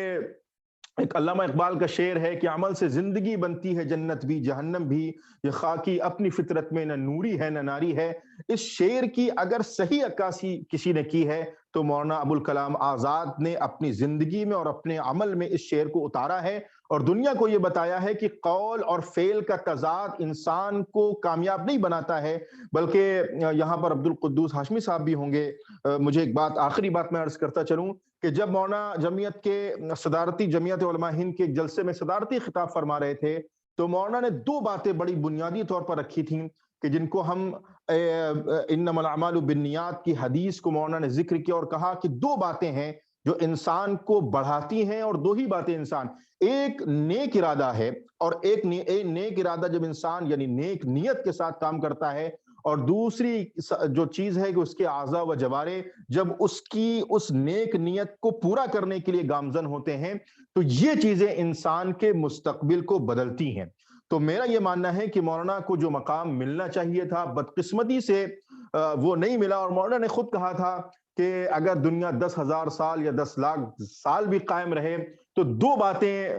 ایک علامہ اقبال کا شعر ہے کہ عمل سے زندگی بنتی ہے جنت بھی جہنم بھی، یہ خاکی اپنی فطرت میں نہ نوری ہے نہ ناری ہے۔ اس شعر کی اگر صحیح عکاسی کسی نے کی ہے تو مولانا ابوالکلام آزاد نے اپنی زندگی میں اور اپنے عمل میں اس شعر کو اتارا ہے، اور دنیا کو یہ بتایا ہے کہ قول اور فعل کا تضاد انسان کو کامیاب نہیں بناتا ہے، بلکہ یہاں پر عبد القدوس ہاشمی صاحب بھی ہوں گے۔ مجھے ایک بات، آخری بات میں عرض کرتا چلوں کہ جب مولانا جمعیت کے صدارتی، جمعیت علماء ہند کے جلسے میں صدارتی خطاب فرما رہے تھے، تو مولانا نے دو باتیں بڑی بنیادی طور پر رکھی تھیں، کہ جن کو ہم انما الاعمال بالنیات کی حدیث کو مولانا نے ذکر کیا اور کہا کہ دو باتیں ہیں جو انسان کو بڑھاتی ہیں، اور دو ہی باتیں انسان، ایک نیک ارادہ ہے، اور ایک نیک ارادہ جب انسان یعنی نیک نیت کے ساتھ کام کرتا ہے، اور دوسری جو چیز ہے کہ اس کے اعضاء و جوارے جب اس نیک نیت کو پورا کرنے کے لیے گامزن ہوتے ہیں، تو یہ چیزیں انسان کے مستقبل کو بدلتی ہیں۔ تو میرا یہ ماننا ہے کہ مولانا کو جو مقام ملنا چاہیے تھا بدقسمتی سے وہ نہیں ملا، اور مولانا نے خود کہا تھا کہ اگر دنیا 10,000 سال یا 10 لاکھ سال بھی قائم رہے تو دو باتیں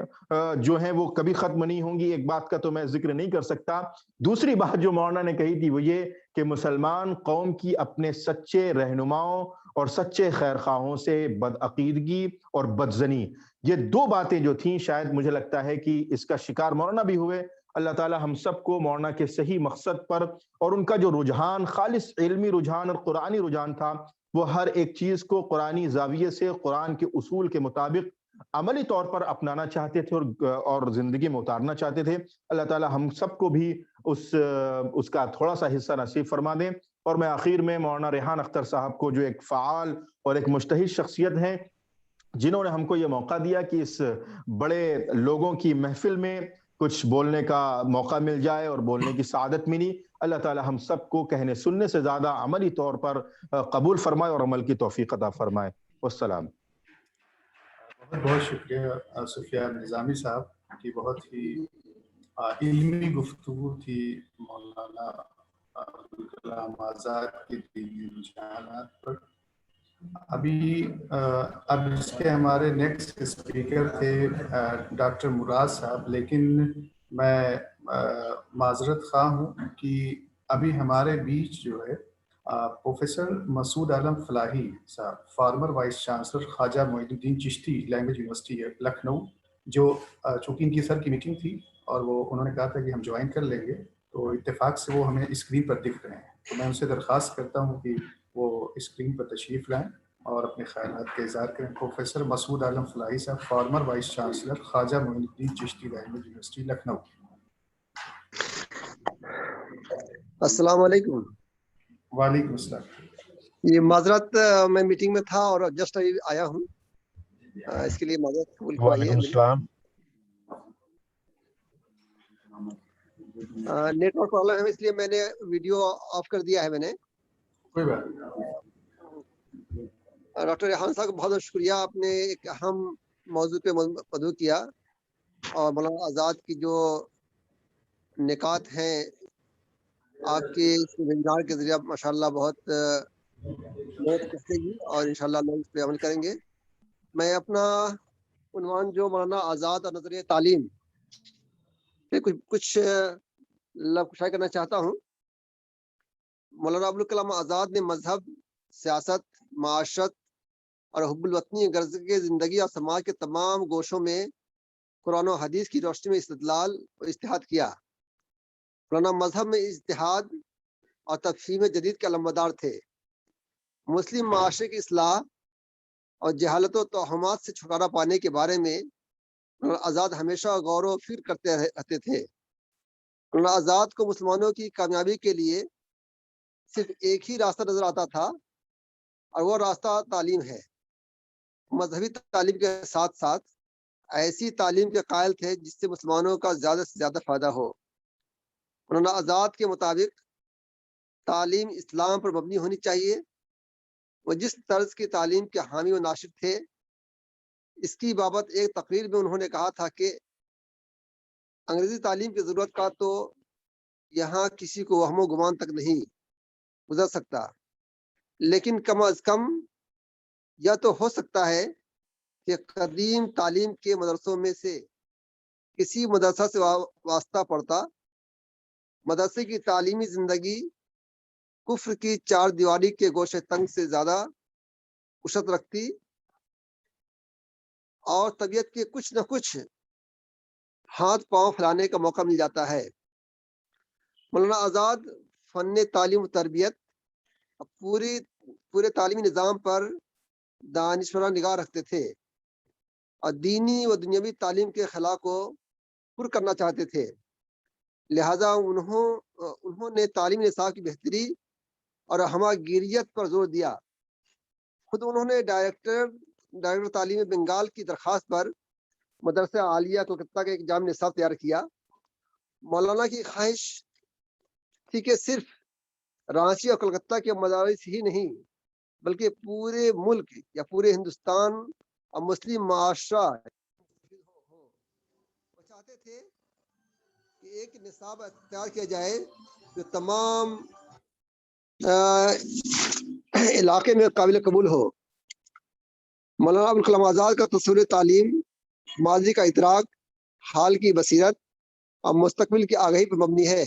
جو ہیں وہ کبھی ختم نہیں ہوں گی۔ ایک بات کا تو میں ذکر نہیں کر سکتا، دوسری بات جو مولانا نے کہی تھی وہ یہ کہ مسلمان قوم کی اپنے سچے رہنماؤں اور سچے خیرخواہوں سے بدعقیدگی اور بدزنی، یہ دو باتیں جو تھیں، شاید مجھے لگتا ہے کہ اس کا شکار مولانا بھی ہوئے۔ اللہ تعالی ہم سب کو مولانا کے صحیح مقصد پر، اور ان کا جو رجحان خالص علمی رجحان اور قرآنی رجحان تھا، وہ ہر ایک چیز کو قرآنی زاویے سے، قرآن کے اصول کے مطابق عملی طور پر اپنانا چاہتے تھے اور زندگی میں اتارنا چاہتے تھے۔ اللہ تعالی ہم سب کو بھی اس کا تھوڑا سا حصہ نصیب فرما دیں۔ اور میں آخر میں مولانا ریحان اختر صاحب کو، جو ایک فعال اور ایک مجتہد شخصیت ہیں، جنہوں نے ہم کو یہ موقع دیا کہ اس بڑے لوگوں کی محفل میں کچھ بولنے کا موقع مل جائے اور بولنے کی سعادت ملی، اللہ تعالی ہم سب کو کہنے سننے سے زیادہ عملی طور پر قبول فرمائے اور عمل کی توفیق عطا فرمائے۔ والسلام۔ بہت بہت شکریہ سفیان نظامی صاحب کی، بہت ہی علمی گفتگو تھی مولانا ابوالکلام آزاد کے دینی رجحانات پر۔ اب اس کے ہمارے نیکسٹ اسپیکر تھے ڈاکٹر مراد صاحب، لیکن میں معذرت خواہ ہوں کہ ابھی ہمارے بیچ جو ہے پروفیسر مسعود عالم فلاحی صاحب، فارمر وائس چانسلر خواجہ معین الدین چشتی لینگویج یونیورسٹی لکھنؤ، جو چونکہ ان کی سر کی میٹنگ تھی اور وہ انہوں نے کہا تھا کہ ہم جوائن کر لیں گے، تو اتفاق سے وہ ہمیں اسکرین پر دکھ رہے ہیں، تو میں ان سے درخواست کرتا ہوں کہ وہ اسکرین پر تشریف لائیں اور اور اپنے خیالات کا اظہار کریں. پروفیسر مسعود عالم فلاحی صاحب, فارمر وائس چانسلر خواجہ معین الدین چشتی لینگویج یونیورسٹی لکھنؤ. السلام علیکم. وعلیکم السلام. یہ معذرت میں میٹنگ میں تھا اور جسٹ ابھی آیا ہوں, اس کے لیے معذرت قبول فرمائیے. وعلیکم السلام. نیٹ ورک پرابلم ہے اس لیے میں نے ویڈیو آف کر دیا ہے. میں نے کوئی بات نہیں. ڈاکٹر ریحان صاحب کا بہت بہت شکریہ, آپ نے ایک اہم موضوع پہ مدعو کیا, اور مولانا آزاد کی جو نکات ہیں آپ کے ویبینار کے ذریعے ماشاءاللہ بہت بہت پہنچے گی, اور انشاءاللہ لوگ اس پہ عمل کریں گے. میں اپنا عنوان جو مولانا آزاد اور نظریہ تعلیم پہ کچھ لفظ شائع کرنا چاہتا ہوں. مولانا ابوالکلام آزاد نے مذہب, سیاست, معاشرت اور حب الوطنی غرض کے زندگی اور سماج کے تمام گوشوں میں قرآن و حدیث کی روشنی میں استدلال اور اجتہاد کیا. مولانا مذہب میں اجتہاد اور تفہیم جدید کے علمبردار تھے. مسلم معاشرے کی اصلاح اور جہالت و توہمات سے چھٹکارا پانے کے بارے میں مولانا آزاد ہمیشہ غور و فکر کرتے رہتے تھے. مولانا آزاد کو مسلمانوں کی کامیابی کے لیے صرف ایک ہی راستہ نظر آتا تھا, اور وہ راستہ تعلیم ہے. مذہبی تعلیم کے ساتھ ساتھ ایسی تعلیم کے قائل تھے جس سے مسلمانوں کا زیادہ سے زیادہ فائدہ ہو. مولانا آزاد کے مطابق تعلیم اسلام پر مبنی ہونی چاہیے. وہ جس طرز کی تعلیم کے حامی و ناشر تھے, اس کی بابت ایک تقریر میں انہوں نے کہا تھا کہ انگریزی تعلیم کی ضرورت کا تو یہاں کسی کو وہم و گمان تک نہیں گزر سکتا, لیکن کم از کم یا تو ہو سکتا ہے کہ قدیم تعلیم کے مدرسوں میں سے کسی مدرسہ سے واسطہ پڑتا. مدرسے کی تعلیمی زندگی کفر کی چار دیواری کے گوشے تنگ سے زیادہ وسعت رکھتی, اور طبیعت کے کچھ نہ کچھ ہاتھ پاؤں پھیلانے کا موقع مل جاتا ہے. مولانا آزاد فن تعلیم و تربیت پورے تعلیمی نظام پر دانشورانہ نگاہ رکھتے تھے, اور دینی و دنیاوی تعلیم کے خلا کو پر کرنا چاہتے تھے. لہذا انہوں نے تعلیمی نصاب کی بہتری اور ہماگیریت پر زور دیا. خود انہوں نے ڈائریکٹر تعلیم بنگال کی درخواست پر مدرسہ عالیہ کلکتہ کا ایک جامع نصاب تیار کیا. مولانا کی خواہش تھی کہ صرف رانچی اور کلکتہ کے مدارس ہی نہیں بلکہ پورے ملک یا پورے ہندوستان اور مسلم معاشرہ وہ چاہتے تھے کہ ایک نصاب تیار کیا جائے جو تمام علاقے میں قابل قبول ہو. مولانا ابوالکلام آزاد کا تصور تعلیم ماضی کا ادراک, حال کی بصیرت اور مستقبل کی آگاہی پر مبنی ہے.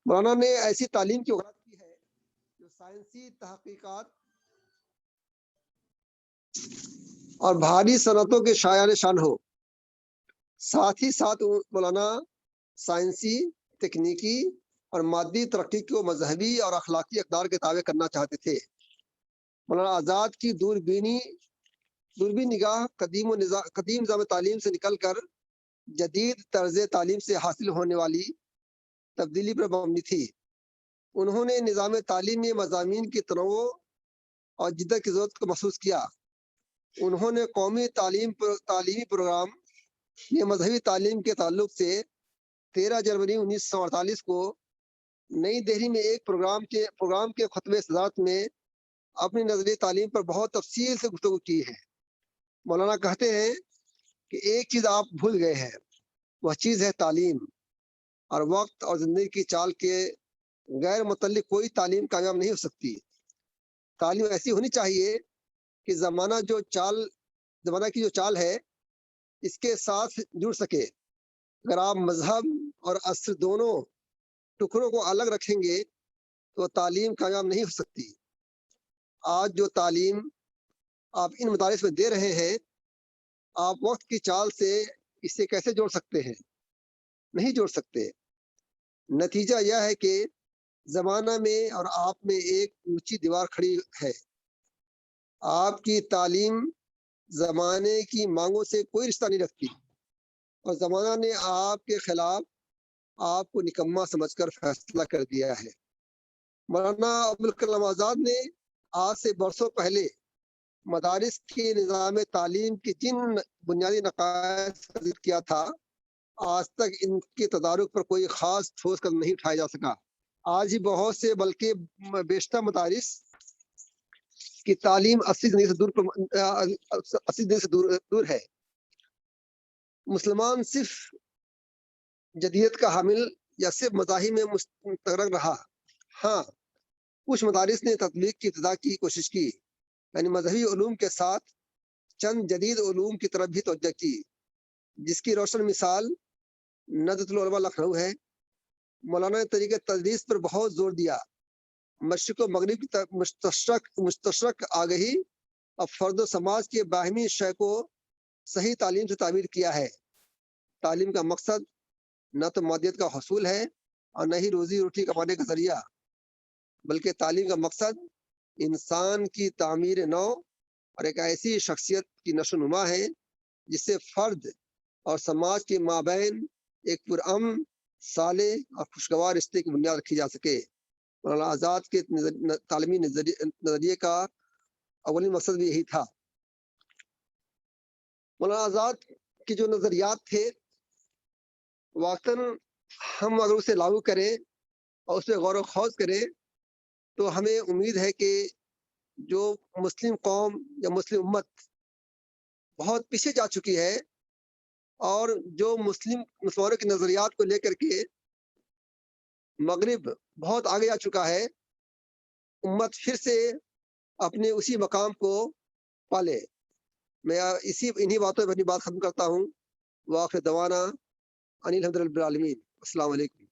مولانا نے ایسی تعلیم کی وضاحت کی ہے جو سائنسی تحقیقات اور بھاری صنعتوں کے شایان شان ہو. ساتھ ہی ساتھ مولانا سائنسی, تکنیکی اور مادی ترقی کو مذہبی اور اخلاقی اقدار کے تابع کرنا چاہتے تھے. مولانا آزاد کی دوربین نگاہ قدیم نظام تعلیم سے نکل کر جدید طرز تعلیم سے حاصل ہونے والی تبدیلی پر مبنی تھی. انہوں نے نظام تعلیم میں مضامین کی تنوع اور جدت کی ضرورت کو محسوس کیا. انہوں نے قومی تعلیمی پروگرام میں مذہبی تعلیم کے تعلق سے 13 جنوری 1948 کو نئی دہلی میں ایک پروگرام کے خطبہ صدارت میں اپنی نظریہ تعلیم پر بہت تفصیل سے گفتگو کی ہے. مولانا کہتے ہیں کہ ایک چیز آپ بھول گئے ہیں, وہ چیز ہے تعلیم, اور وقت اور زندگی کی چال کے غیر متعلق کوئی تعلیم کامیاب نہیں ہو سکتی. تعلیم ایسی ہونی چاہیے کہ زمانہ کی جو چال ہے اس کے ساتھ جڑ سکے. اگر آپ مذہب اور عصر دونوں ٹکڑوں کو الگ رکھیں گے تو تعلیم کامیاب نہیں ہو سکتی. آج جو تعلیم آپ ان مدارس میں دے رہے ہیں, آپ وقت کی چال سے اسے کیسے جوڑ سکتے ہیں؟ نہیں جوڑ سکتے. نتیجہ یہ ہے کہ زمانہ میں اور آپ میں ایک اونچی دیوار کھڑی ہے. آپ کی تعلیم زمانے کی مانگوں سے کوئی رشتہ نہیں رکھتی اور زمانہ نے آپ کے خلاف آپ کو نکما سمجھ کر فیصلہ کر دیا ہے۔ مولانا ابوالکلام آزاد نے آج سے برسوں پہلے مدارس کے نظام تعلیم کی جن بنیادی نقائص کا ذکر کیا تھا، آج تک ان کے تدارک پر کوئی خاص ٹھوس قدم نہیں اٹھایا جا سکا۔ آج ہی بہت سے بلکہ بیشتر مدارس کی تعلیم اصلی زندگی سے دور ہے۔ مسلمان صرف جدیت کا حامل یا صرف مذاہب میں مستغرق رہا۔ ہاں، کچھ مدارس نے تطبیق کی ابتدا کی کوشش کی، یعنی مذہبی علوم کے ساتھ چند جدید علوم کی طرف بھی توجہ کی، جس کی روشن مثال ندوۃ العلماء لکھنؤ ہے۔ مولانا نے طریقہ تدریس پر بہت زور دیا، مشرق و مغرب کی مشترک آگہی اور فرد و سماج کے باہمی شے کو صحیح تعلیم سے تعبیر کیا ہے۔ تعلیم کا مقصد نہ تو مادیت کا حصول ہے اور نہ ہی روزی روٹی کمانے کا ذریعہ، بلکہ تعلیم کا مقصد انسان کی تعمیر نو اور ایک ایسی شخصیت کی نشو و نما ہے جس سے فرد اور سماج کے مابین ایک پرامن، صالح اور خوشگوار رشتے کی بنیاد رکھی جا سکے۔ مولانا آزاد کے تعلیمی نظریے کا اولین مقصد بھی یہی تھا۔ مولانا آزاد کے جو نظریات تھے، واقعاً ہم اگر اسے لاگو کریں اور اس پہ غور و خوض کریں تو ہمیں امید ہے کہ جو مسلم قوم یا مسلم امت بہت پیچھے جا چکی ہے اور جو مسلمانوں کے نظریات کو لے کر کے مغرب بہت آگے جا چکا ہے، امت پھر سے اپنے اسی مقام کو پالے۔ میں انہی باتوں پر اپنی بات ختم کرتا ہوں۔ وآخر دعوانا ان الحمد للہ رب العالمین۔ السلام علیکم۔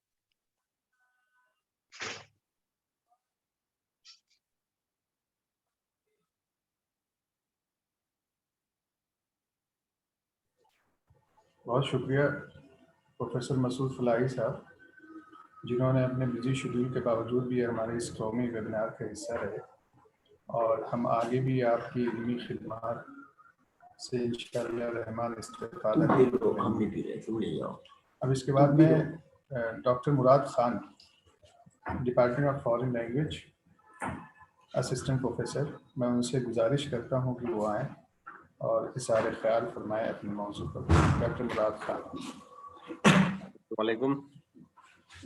بہت شکریہ پروفیسر مسعود فلاحی صاحب، جنہوں نے اپنے بزی شیڈول کے باوجود بھی ہمارے اس قومی ویبینار کا حصہ رہے، اور ہم آگے بھی آپ کی علمی خدمات سے انشاءاللہ رحمان استفادہ کریں گے۔ اب اس کے بعد میں doctor Murad Khan, department of foreign language, assistant professor, میں ان سے گزارش کرتا ہوں کہ وہ آئیں اور اظہار خیال فرمائیں اپنے موضوع پر۔ Doctor Murad Khan. Assalamualaikum.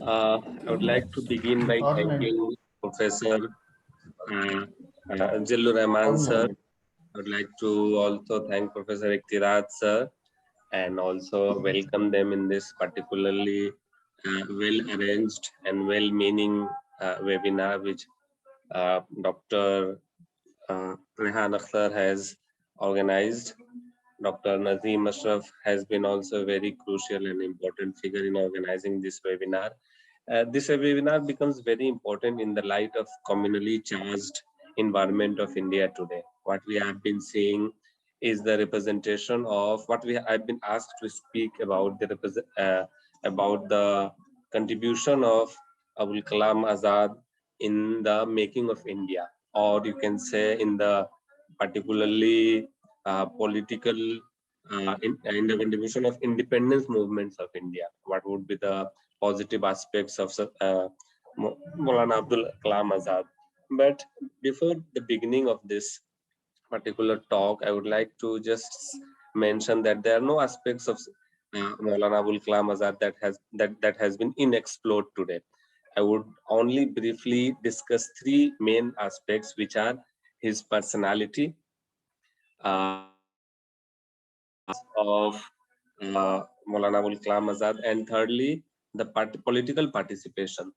I would like to begin by thanking Professor Jillur Rahman sir. I would like to also thank Professor Iqtirad sir and also welcome them in this particularly well arranged and well meaning webinar which Dr. Rehan Akhtar has organized. Dr. Nazeem Ashraf has been also a very crucial and important figure in organizing this webinar. This webinar becomes very important in the light of communally charged environment of India today. What we have been seeing is the representation of what I've been asked to speak about the contribution of Abul Kalam Azad in the making of India, or you can say in the particularly political in the contribution of independence movements of India. What would be the positive aspects of Maulana Abdul Kalam Azad? But before the beginning of this particular talk, I would like to just mention that there are no aspects of Maulana Abdul Kalam Azad that has been unexplored today. I would only briefly discuss three main aspects, which are his personality, of Maulana Abul Kalam Azad, and thirdly, the political participation.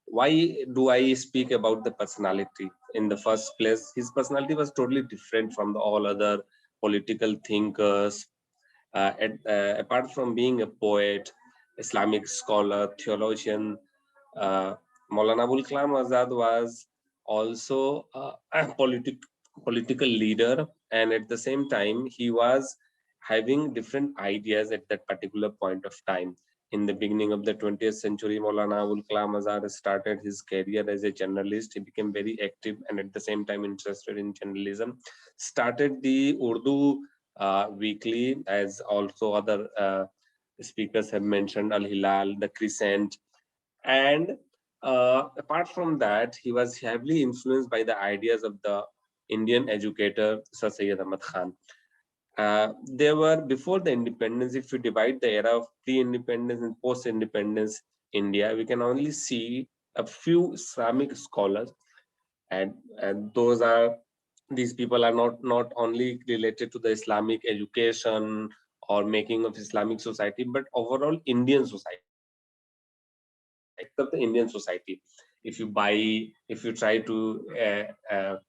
Why do I speak about the personality? In the first place, his personality was totally different from all other political thinkers. Apart from being a poet, Islamic scholar, theologian, Maulana Abul Kalam Azad was also a political leader, and at the same time, he was having different ideas at that particular point of time. In the beginning of the 20th century, Maulana Abul Kalam Azad started his career as a journalist. He became very active and at the same time interested in journalism. Started the Urdu weekly, as also other speakers have mentioned, Al Hilal, the Crescent. And apart from that, he was heavily influenced by the ideas of the Indian educator Sir Syed Ahmad Khan. There were, before the independence, if you divide the era of pre-independence and post-independence India, we can only see a few Islamic scholars, and these people are not only related to the Islamic education or making of Islamic society, but overall Indian society, of the Indian society. If you try to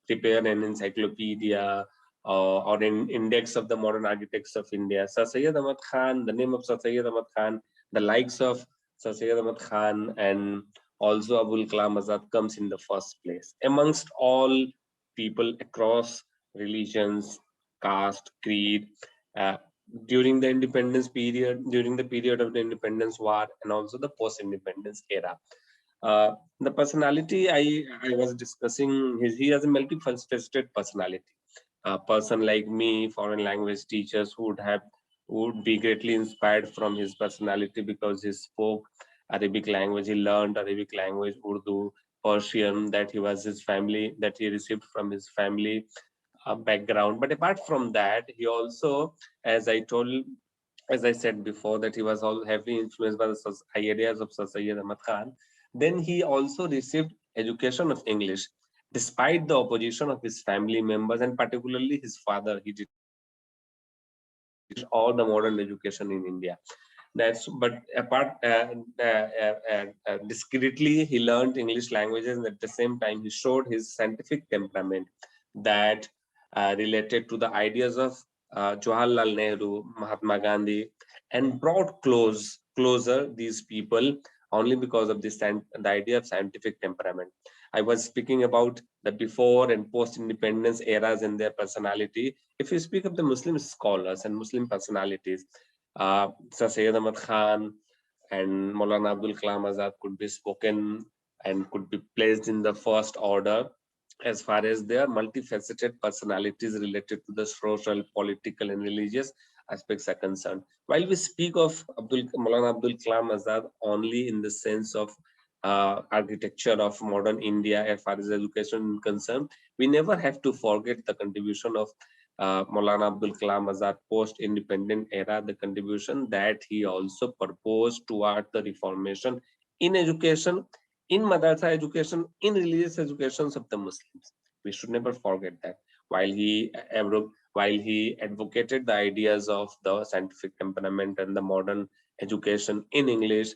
prepare an encyclopedia or an index of the modern architects of India, Sir Syed Ahmad Khan, the name of Sir Syed Ahmad Khan, the likes of Sir Syed Ahmad Khan and also Abul Kalam Azad comes in the first place amongst all people across religions, caste, creed, during the independence period, during the period of the independence war, and also the post-independence era. The personality I was discussing, he has a multifaceted personality. A person like me, foreign language teachers would be greatly inspired from his personality because he spoke Arabic language, he learned Arabic language, Urdu, Persian, that he received from his family background. But apart from that, he also, as I said before, that he was all heavily influenced by the ideas of Sir Syed Ahmad Khan. Then he also received education of English, despite the opposition of his family members and particularly his father. He did all the modern education in India. But apart, discreetly, he learned English languages, and at the same time, he showed his scientific temperament that related to the ideas of Jawaharlal Nehru, Mahatma Gandhi, and brought closer these people only because of the idea of scientific temperament. I was speaking about the before and post-independence eras and their personality. If you speak of the Muslim scholars and Muslim personalities, Sir Syed Ahmad Khan and Maulana Abul Kalam Azad could be spoken and could be placed in the first order as far as their multifaceted personalities related to the social, political, and religious aspects are concerned. While we speak of Maulana Abul Kalam Azad only in the sense of architecture of modern India as far as education is concerned, we never have to forget the contribution of Maulana Abul Kalam Azad post-independent era, the contribution that he also proposed toward the reformation in education, in madrasa education, in religious educations of the Muslims. We should never forget that. While he advocated the ideas of the scientific temperament and the modern education in English,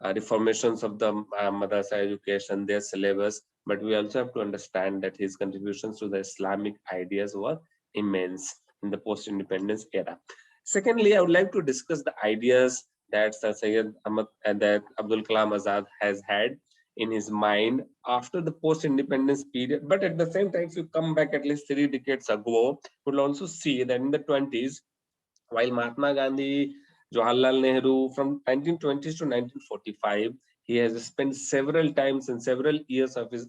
reformations of the madrasa education, their syllabus, but we also have to understand that his contributions to the Islamic ideas were immense in the post-independence era. Secondly, I would like to discuss the ideas that Sir Syed Ahmad and that Abul Kalam Azad has had in his mind after the post-independence period. But at the same time, if you come back at least 3 decades ago, you'll also see that in the 20s, while Mahatma Gandhi, Jawaharlal Nehru, from 1920s to 1945, he has spent several times and several years of his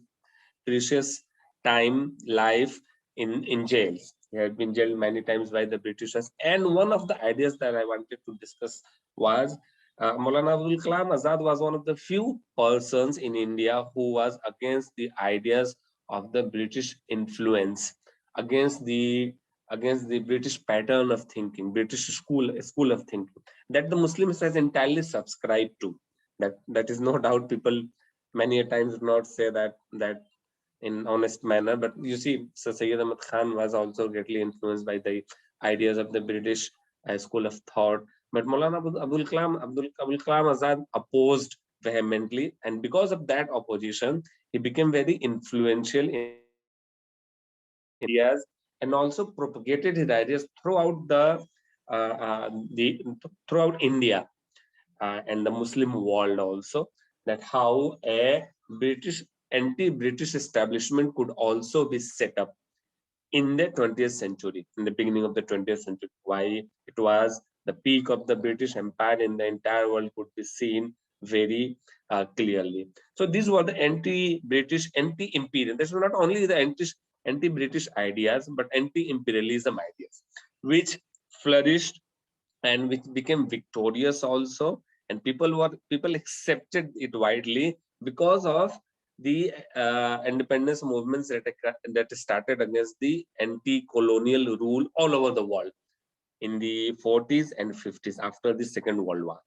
precious life in jails. He had been jailed many times by the Britishers. And one of the ideas that I wanted to discuss was Maulana Abul Kalam Azad was one of the few persons in India who was against the ideas of the British influence, against the British pattern of thinking, British school of thinking that the Muslims has entirely subscribed to. That is no doubt. People many a times do not say that in honest manner, but you see, Sir Syed Ahmad Khan was also greatly influenced by the ideas of the British school of thought. But Maulana Abul Kalam Azad opposed vehemently, and because of that opposition, he became very influential in ideas and also propagated his ideas throughout throughout India and the Muslim world also, that how a anti-British establishment could also be set up in the 20th century, in the beginning of the 20th century. Why it was the peak of the British Empire in the entire world could be seen very clearly. So these were the anti-British, anti-imperial. This was not only the anti-British ideas, but anti-imperialism ideas, which flourished and which became victorious also, and people accepted it widely because of the independence movements that started against the anti-colonial rule all over the world in the 40s and 50s after the Second World War.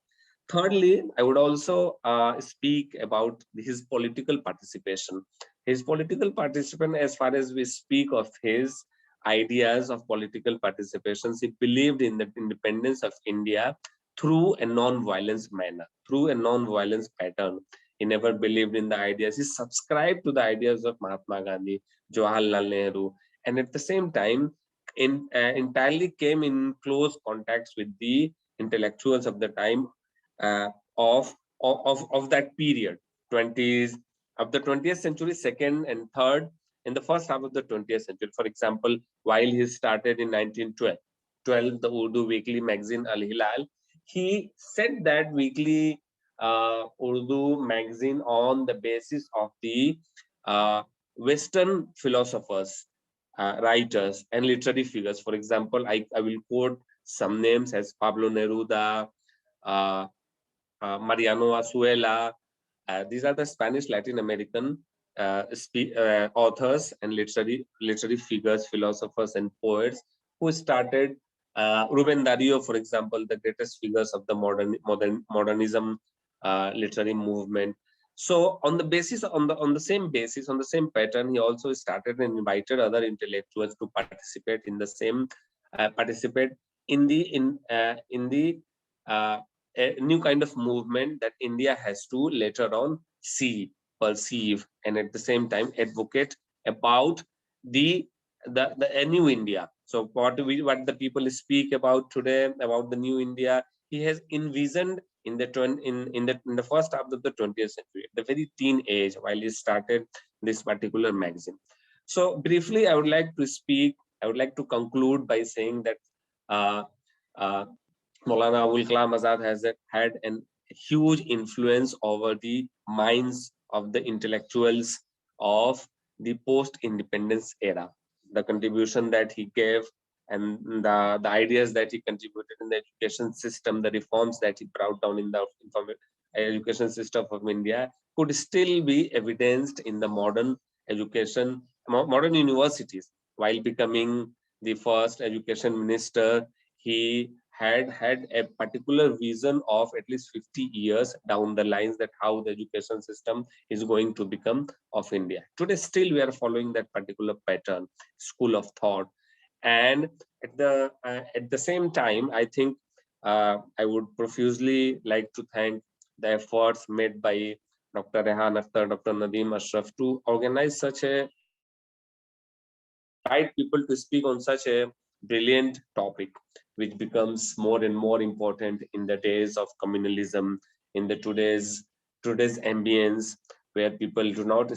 Thirdly, I would also speak about his political participation. His political participation, as far as we speak of his ideas of political participation, he believed in the independence of India through a non-violence manner, through a non-violence pattern. He never believed in the ideas. He subscribed to the ideas of Mahatma Gandhi, Jawaharlal Nehru, and at the same time, entirely came in close contacts with the intellectuals of the time of that period, 20s of the 20th century, second and third, in the first half of the 20th century. For example, while he started in 1912, the Urdu weekly magazine Al Hilal, he set that weekly Urdu magazine on the basis of the Western philosophers, writers, and literary figures. For example, I will quote some names as Pablo Neruda, Mariano Azuela. These are the Spanish Latin American authors and literary figures, philosophers, and poets who started. Rubén Darío, for example, the greatest figures of the modernism literary movement. So on the same pattern, he also started and invited other intellectuals to participate in the same a new kind of movement that India has to later on perceive, and at the same time advocate about the new India. So what the people speak about today about the new India, he has envisioned in the first half of the 20th century, the very teen age, while he started this particular magazine. So briefly, I would like to conclude by saying that Maulana Abul Kalam Azad has had a huge influence over the minds of the intellectuals of the post-independence era. The contribution that he gave and the ideas that he contributed in the education system, the reforms that he brought down in the education system of India could still be evidenced in the modern universities. While becoming the first education minister, he had a particular vision of at least 50 years down the lines that how the education system is going to become of India. Today, still we are following that particular pattern, school of thought. And at the same time, I think I would profusely like to thank the efforts made by Dr. Rehan Akhtar, Dr. Nadeem Ashraf to organize such a invite people to speak on such a brilliant topic, which becomes more and more important in the days of communalism, in the today's ambience, where people do not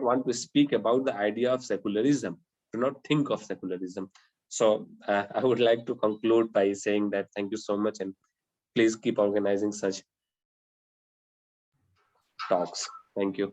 want to speak about the idea of secularism, do not think of secularism. So I would like to conclude by saying that thank you so much, and please keep organizing such talks. Thank you.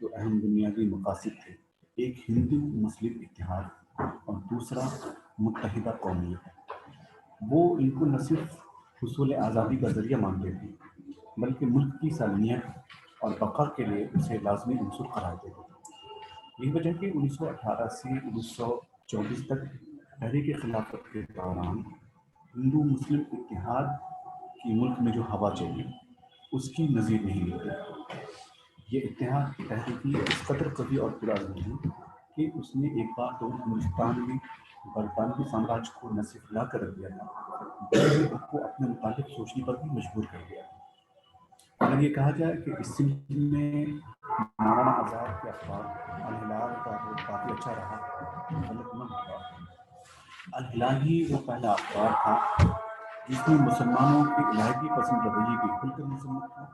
دو اہم بنیادی مقاصد تھے، ایک ہندو مسلم اتحاد اور دوسرا متحدہ قومیت۔ وہ ان کو نہ صرف حصول آزادی کا ذریعہ مانتے تھے بلکہ ملک کی سالمیت اور بقا کے لیے اسے لازمی عنصر قرار دیتے تھے۔ یہی وجہ کہ 1918 سے 1924 تک تحریک خلافت کے دوران ہندو مسلم اتحاد کی ملک میں جو ہوا چلی اس کی نظیر نہیں ملتی۔ یہ اتحاد تحریکی اس قدر قوی اور پرعزم ہے کہ اس نے ایک بار تو ہندوستان میں برطانوی سامراج کو نہ صرف لا کر رکھ دیا تھا بلکہ اس کو اپنے متعلق سوچنے پر بھی مجبور کر دیا۔ اگر یہ کہا جائے کہ اس سلسلے میں مولانا آزاد کے اخبار الہلال کا رول کافی اچھا رہا، غلط نہ ہوگا۔ الہلال ہی وہ پہلا اخبار تھا جس نے مسلمانوں کے علاحدگی پسند رویے کی کھل کر مذمت کی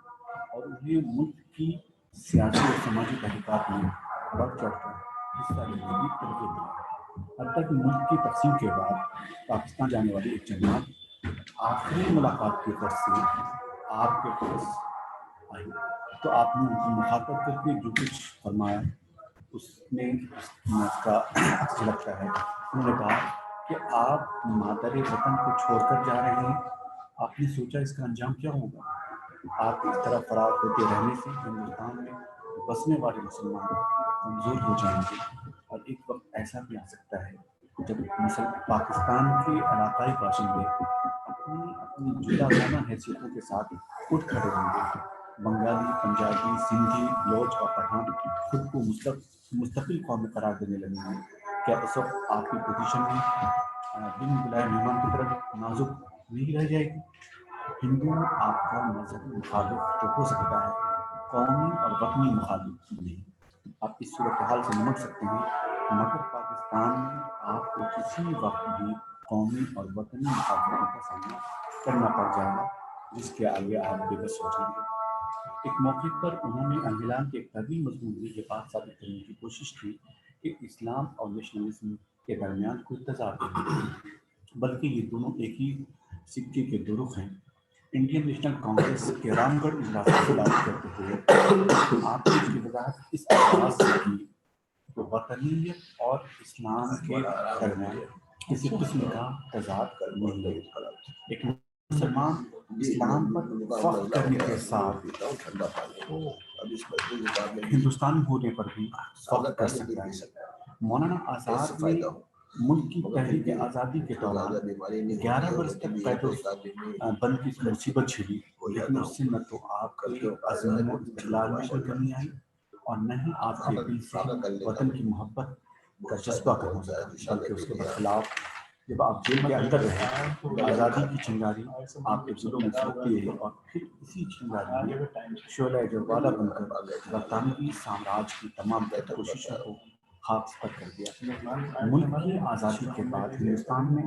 اور انہیں ملک کی سیاسی اور سماجی تحریکات میں بڑھ چڑھ کر حصہ لینے کی ترغیب دی۔ حتیٰ کہ ملک کی تقسیم کے بعد پاکستان جانے والی ایک جماعت آخری ملاقات کی غرض سے آپ کے پاس آئی تو آپ نے ان کو مخاطب کر کے جو کچھ فرمایا اس میں اس کا عکس لگتا ہے۔ انہوں نے کہا کہ آپ مادر وطن کو چھوڑ کر جا رہے ہیں، آپ نے سوچا اس کا انجام کیا ہوگا؟ آپ اس طرح فرار ہوتے رہنے سے ہندوستان میں بسنے والے مسلمان کمزور ہو جائیں گے اور ایک وقت ایسا بھی آ سکتا ہے جب پاکستان کے علاقائی باشندے اپنی جداگانہ حیثیتوں کے ساتھ اٹھ کھڑے ہوں گے۔ بنگالی، پنجابی، سندھی، بلوچ اور پٹھان خود کو مستقل قوم قرار دینے لگیں گے۔ کیا اس وقت آپ کی پوزیشن میں بن بلائے مہمان کی طرح نازک نہیں رہ جائے گی؟ ہندو آپ کا مذہبی مخالف تو ہو سکتا ہے، قومی اور وطنی مخالف نہیں۔ آپ اس صورتحال سے نمٹ سکتے ہیں مگر پاکستان میں آپ کو کسی وقت بھی قومی اور وطنی مخالفتوں کا سامنا کرنا پڑ جائے گا جس کے آگے آپ بے بس ہو جائیں گے۔ ایک موقع پر انہوں نے انگلان کے ایک طویل مضمون میں یہ بات ثابت کرنے کی کوشش کی کہ اسلام اور نیشنلزم کے درمیان کوئی تضاد نہیں ہے بلکہ یہ دونوں ایک ہی سکے کے دو رخ ہیں۔ انڈین نیشنل کانگریس کے رام گڑھ اجلاس کی بات کرتے ہوئے آپ نے اس کی وضاحت اس انداز سے کی کہ وطنیت اور اسلام کے درمیان کسی قسم کا تضاد نہیں ہے۔ ایک مسلمان اسلام پر فخر کرنے کے ساتھ ہندوستانی ہونے پر بھی فخر کر سکتا ہے۔ مولانا آزاد نے ملک کی تحریک آزادی کے دوران 11 برس تک قید و بند کی مصیبت جھیلی، لیکن اس سے نہ تو آپ کے عزم و جلال میں کوئی کمی آئی اور نہ ہی آپ کے دل سے وطن کی محبت کا جذبہ کم ہوا، بلکہ اس کے برخلاف جب آپ جیل کے اندر رہے آزادی کی چنگاری آپ کے دلوں میں سلگتی رہی اور پھر اسی چنگاری میں شعلہ جوالا بن کر برطانوی سامراج کی تمام کوششوں کو خاک سپر کر دیا۔ ملک کی آزادی کے بعد ہندوستان میں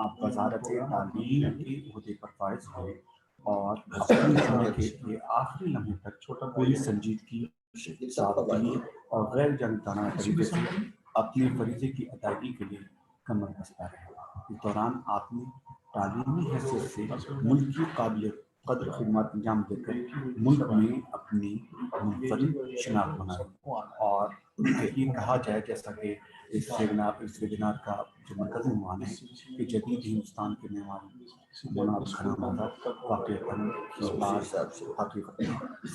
آپ وزارت تعلیم کے عہدے پر فائز ہوئے اور اپنی زندگی کے آخری لمحے تک پوری سنجیدگی، سادگی اور غیر جانبدارانہ طریقے سے اپنے فریضے کی ادائیگی کے لیے کمر بستہ رہے۔ اس دوران آپ نے تعلیمی حیثیت سے ملک کی قابل قدر خدمات انجام دے کر ملک میں اپنی منفرد شناخت بنائی اور یہ کہا جائے جیسا کہ اس ویبینار کا جو مرکزی عنوان ہے کہ جدید ہندوستان کے معمار مولانا کلام آزاد واقعتاً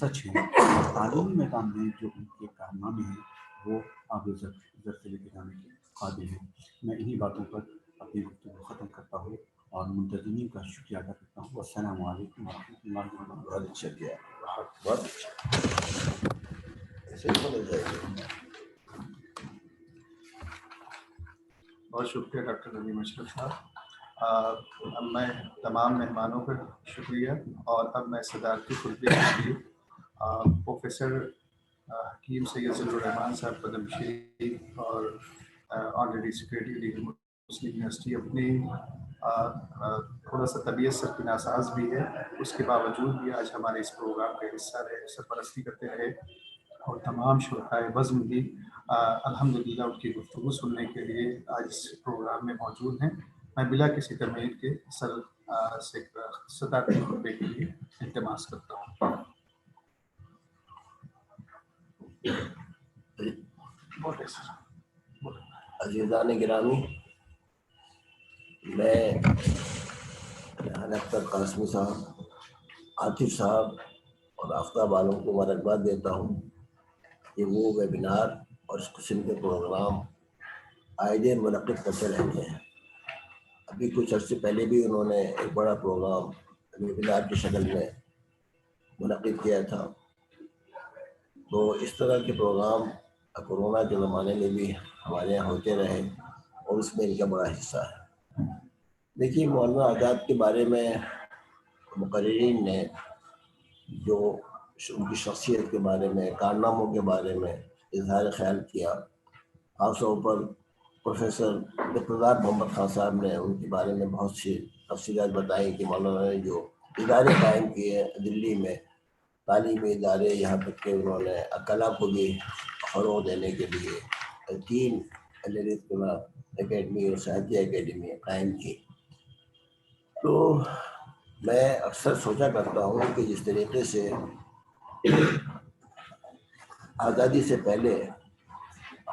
سچ ہے۔ تعلیمی میدان میں جو ان کے کارنامے ہیں وہ آگے زر سے لے کے جانے کے قابل ہیں۔ میں انہی باتوں پر اپنی گفتگو ختم کرتا ہوں اور منتظمین کا شکریہ ادا کرتا ہوں۔ السلام علیکم ورحمۃ اللہ وبرکاتہ۔ بہت شکریہ ڈاکٹر نعیم اشرف صاحب۔ اب میں تمام مہمانوں کا شکریہ اور اب میں صدارتی خطبے کے لیے پروفیسر حکیم سید ظہور الرحمان صاحب پدم شری اور آنریری سیکریٹری لیگل مسلم یونیورسٹی اپنی تھوڑا سا طبیعت سرپناساز بھی ہے، اس کے باوجود بھی آج ہمارے اس پروگرام کا حصہ رہے، سرپرستی کرتے رہے اور تمام شرکائے بزم بھی الحمدللہ ان کی گفتگو سننے کے لیے آج اس پروگرام میں موجود ہیں۔ میں بلا کسی تمہید کے صدارتی خطبے کے لیے التماس کرتا ہوں۔ عزیزان گرامی، میں ریحان اختر قاسمی صاحب، عاطف صاحب اور آفتاب عالم کو مبارکباد دیتا ہوں کہ وہ ویبینار اور اس قسم کے پروگرام آئے دن منعقد کرتے رہتے ہیں۔ ابھی کچھ عرصے پہلے بھی انہوں نے ایک بڑا پروگرام ویبینار کی شکل میں منعقد کیا تھا۔ تو اس طرح کے پروگرام کورونا کے زمانے میں بھی ہمارے یہاں ہوتے رہے اور اس میں ان کا بڑا حصہ ہے۔ دیکھیے، مولانا آزاد کے بارے میں مقررین نے جو ان کی شخصیت کے بارے میں، کارناموں کے بارے میں اظہار خیال کیا، خاص طور پر پروفیسر اقتدار محمد خان صاحب نے ان کے بارے میں بہت سی تفصیلات بتائیں کہ مولانا نے جو ادارے قائم کیے دلی میں، تعلیمی ادارے، یہاں تک کہ انہوں نے کلا کو بھی فروغ دینے کے لیے 3 للت کلا اکیڈمی اور ساہتیہ اکیڈمی قائم کی۔ تو میں اکثر سوچا کرتا ہوں کہ جس طریقے سے آزادی سے پہلے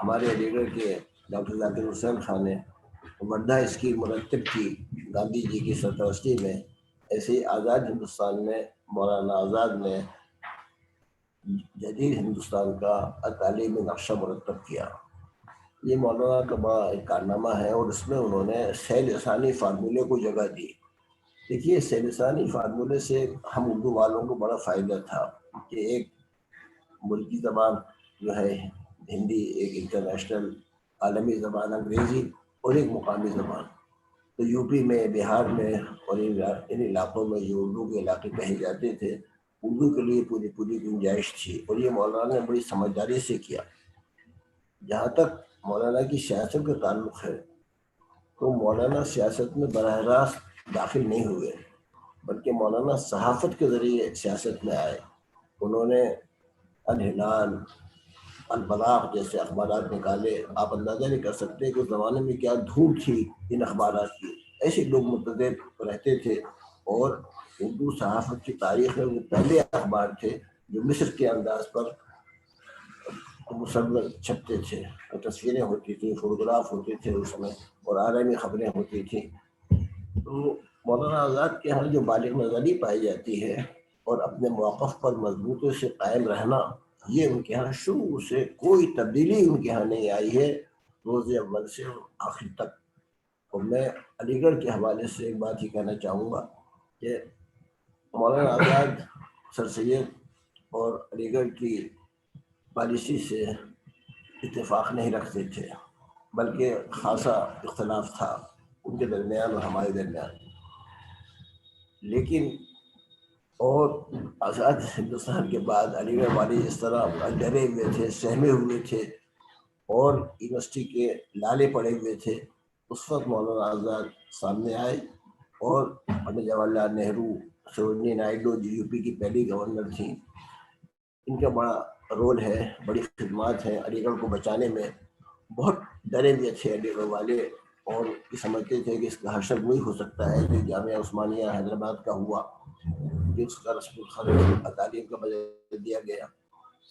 ہمارے علی گڑھ کے ڈاکٹر ذاکر حسین خان نے وردھا اسکیم مرتب کی گاندھی جی کی سرپرستی میں، ایسے ہی آزاد ہندوستان میں مولانا آزاد نے جدید ہندوستان کا تعلیمی نقشہ مرتب کیا۔ یہ مولانا کا بڑا ایک کارنامہ ہے، اور اس میں انہوں نے سہ لسانی فارمولے کو جگہ دی۔ دیکھیے، سہ لسانی فارمولے سے ہم اردو والوں کو بڑا فائدہ تھا کہ ایک ملکی زبان جو ہے ہندی، ایک انٹرنیشنل عالمی زبان انگریزی، اور ایک مقامی زبان۔ تو یو پی میں، بہار میں اور ان علاقوں میں جو اردو کے علاقے کہے جاتے تھے، اردو کے لیے پوری گنجائش تھی، اور یہ مولانا نے بڑی سمجھداری سے کیا۔ جہاں تک مولانا کی سیاست کا تعلق ہے، تو مولانا سیاست میں براہ راست داخل نہیں ہوئے، بلکہ مولانا صحافت کے ذریعے سیاست میں آئے۔ انہوں نے الہلال، البلاغ جیسے اخبارات نکالے۔ آپ اندازہ نہیں کر سکتے کہ اس زمانے میں کیا دھوم تھی ان اخبارات کی۔ ایسے لوگ منتظر رہتے تھے، اور اردو صحافت کی تاریخ میں وہ پہلے اخبار تھے جو مصر کے انداز پر مسلسل چھپتے تھے، تصویریں ہوتی تھیں، فوٹوگراف ہوتے تھے اس میں، اور عالمی خبریں ہوتی تھیں۔ تو مولانا آزاد کے یہاں جو بالغ نظری پائی جاتی ہے اور اپنے موقف پر مضبوطی سے قائم رہنا، یہ ان کے یہاں شروع سے کوئی تبدیلی ان کے یہاں نہیں آئی ہے، روز اول سے آخر تک۔ اور میں علی گڑھ کے حوالے سے ایک بات ہی کہنا چاہوں گا کہ مولانا آزاد سر سید اور علی گڑھ کی پالیسی سے اتفاق نہیں رکھتے تھے، بلکہ خاصا اختلاف تھا ان کے درمیان اور ہمارے درمیان۔ لیکن اور آزاد ہندوستان کے بعد علی گڑھ والے اس طرح ڈرے ہوئے تھے، سہمے ہوئے تھے، اور یونیورسٹی کے لالے پڑے ہوئے تھے۔ اس وقت مولانا آزاد سامنے آئے، اور پنڈت جواہر لال نہرو، سروجنی نائیڈو جو یو پی کی پہلی گورنر تھیں، ان کا بڑا رول ہے، بڑی خدمات ہیں علی گڑھ کو بچانے میں۔ بہت ڈرے ہوئے تھے علی گڑھ والے، اور یہ سمجھتے تھے کہ اس کا حشر وہی ہو سکتا ہے جو جامعہ عثمانیہ حیدرآباد کا ہوا، جس کا رسم الخط تعلیم کا بدل دیا گیا۔